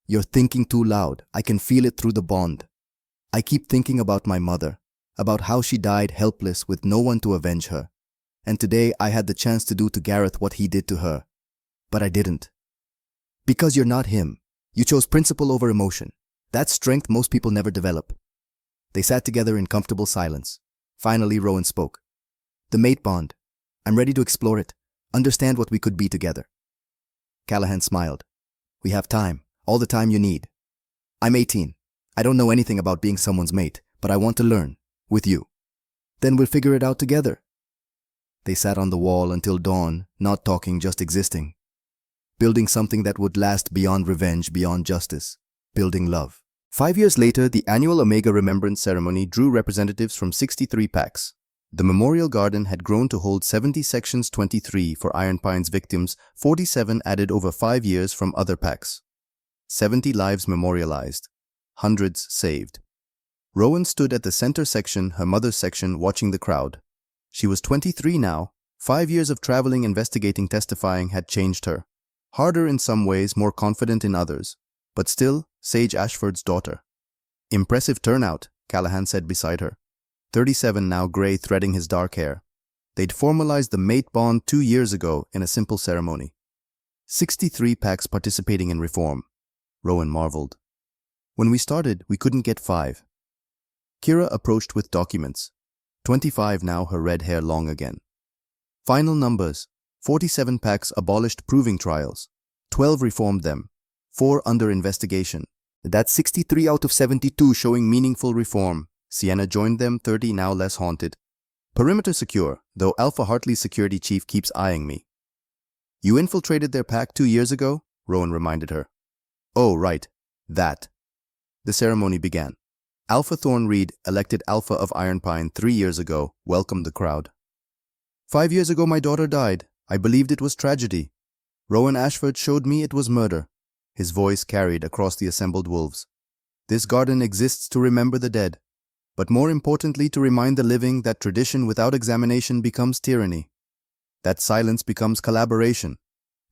"You're thinking too loud. I can feel it through the bond. I keep thinking about my mother, about how she died helpless with no one to avenge her. And today I had the chance to do to Gareth what he did to her. But I didn't. Because you're not him. You chose principle over emotion. That's strength most people never develop." They sat together in comfortable silence. Finally, Rowan spoke. "The mate bond. I'm ready to explore it, understand what we could be together." Callahan smiled. "We have time, all the time you need. I'm 18. I don't know anything about being someone's mate, but I want to learn, with you. Then we'll figure it out together." They sat on the wall until dawn, not talking, just existing. Building something that would last beyond revenge, beyond justice. Building love. 5 years later, the annual Omega Remembrance Ceremony drew representatives from 63 packs. The Memorial Garden had grown to hold 70 sections, 23 for Iron Pine's victims, 47 added over 5 years from other packs. 70 lives memorialized. Hundreds saved. Rowan stood at the center section, her mother's section, watching the crowd. She was 23 now. 5 years of traveling, investigating, testifying had changed her. Harder in some ways, more confident in others. But still, Sage Ashford's daughter. "Impressive turnout," Callahan said beside her. 37 now, gray threading his dark hair. They'd formalized the mate bond 2 years ago in a simple ceremony. 63 packs participating in reform. Rowan marveled. "When we started, we couldn't get 5. Kira approached with documents. 25 now, her red hair long again. Final numbers. 47 packs abolished proving trials. 12 reformed them. 4 under investigation. That's 63 out of 72 showing meaningful reform. Sienna joined them, 30 now less haunted. Perimeter secure, though Alpha Hartley's security chief keeps eyeing me. You infiltrated their pack 2 years ago? Rowan reminded her. Oh, right. That. The ceremony began. Alpha Thorn Reed, elected Alpha of Iron Pine 3 years ago, welcomed the crowd. 5 years ago my daughter died. I believed it was tragedy. Rowan Ashford showed me it was murder. His voice carried across the assembled wolves. This garden exists to remember the dead, but more importantly to remind the living that tradition without examination becomes tyranny. That silence becomes collaboration.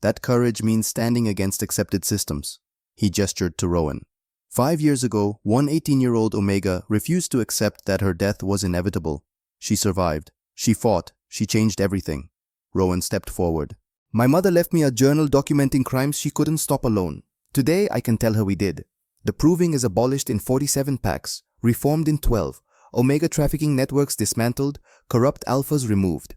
That courage means standing against accepted systems. He gestured to Rowan. 5 years ago, one 18-year-old Omega refused to accept that her death was inevitable. She survived. She fought. She changed everything. Rowan stepped forward. My mother left me a journal documenting crimes she couldn't stop alone. Today, I can tell her we did. The proving is abolished in 47 packs, reformed in 12, Omega trafficking networks dismantled, corrupt alphas removed.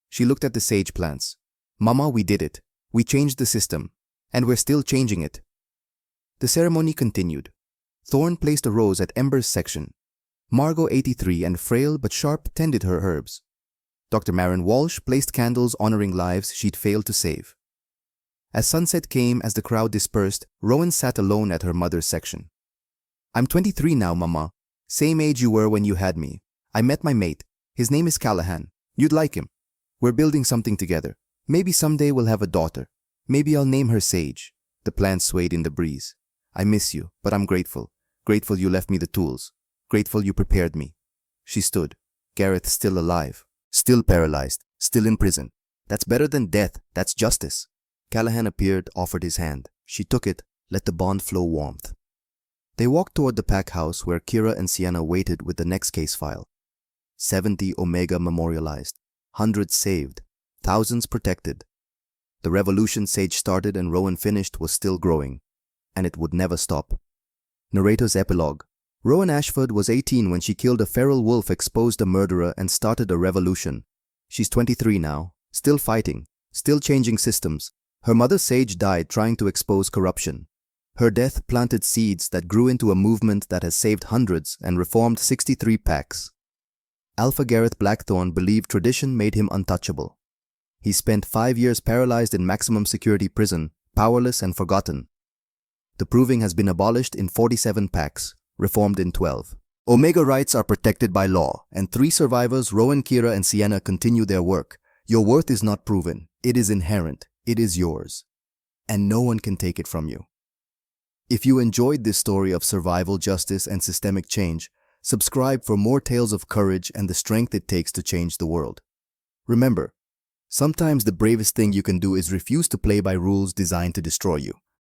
She looked at the sage plants. Mama, we did it. We changed the system. And we're still changing it. The ceremony continued. Thorn placed a rose at Ember's section. Margot, 83 and frail but sharp, tended her herbs. Dr. Marin Walsh placed candles honoring lives she'd failed to save. As sunset came, as the crowd dispersed, Rowan sat alone at her mother's section. I'm 23 now, Mama. Same age you were when you had me. I met my mate. His name is Callahan. You'd like him. We're building something together. Maybe someday we'll have a daughter. Maybe I'll name her Sage. The plants swayed in the breeze. I miss you, but I'm grateful. Grateful you left me the tools. Grateful you prepared me. She stood. Gareth still alive. Still paralyzed. Still in prison. That's better than death. That's justice. Callahan appeared, offered his hand. She took it, let the bond flow warmth. They walked toward the pack house where Kira and Sienna waited with the next case file. 70 Omega memorialized. Hundreds saved. Thousands protected. The revolution Sage started and Rowan finished was still growing. And it would never stop. Narrator's epilogue. Rowan Ashford was 18 when she killed a feral wolf, exposed a murderer, and started a revolution. She's 23 now, still fighting, still changing systems. Her mother Sage died trying to expose corruption. Her death planted seeds that grew into a movement that has saved hundreds and reformed 63 packs. Alpha Gareth Blackthorn believed tradition made him untouchable. He spent 5 years paralyzed in maximum security prison, powerless and forgotten. The proving has been abolished in 47 packs, reformed in 12. Omega rights are protected by law, and 3 survivors, Rowan, Kira, and Sienna, continue their work. Your worth is not proven. It is inherent. It is yours. And no one can take it from you. If you enjoyed this story of survival, justice, and systemic change, subscribe for more tales of courage and the strength it takes to change the world. Remember, sometimes the bravest thing you can do is refuse to play by rules designed to destroy you.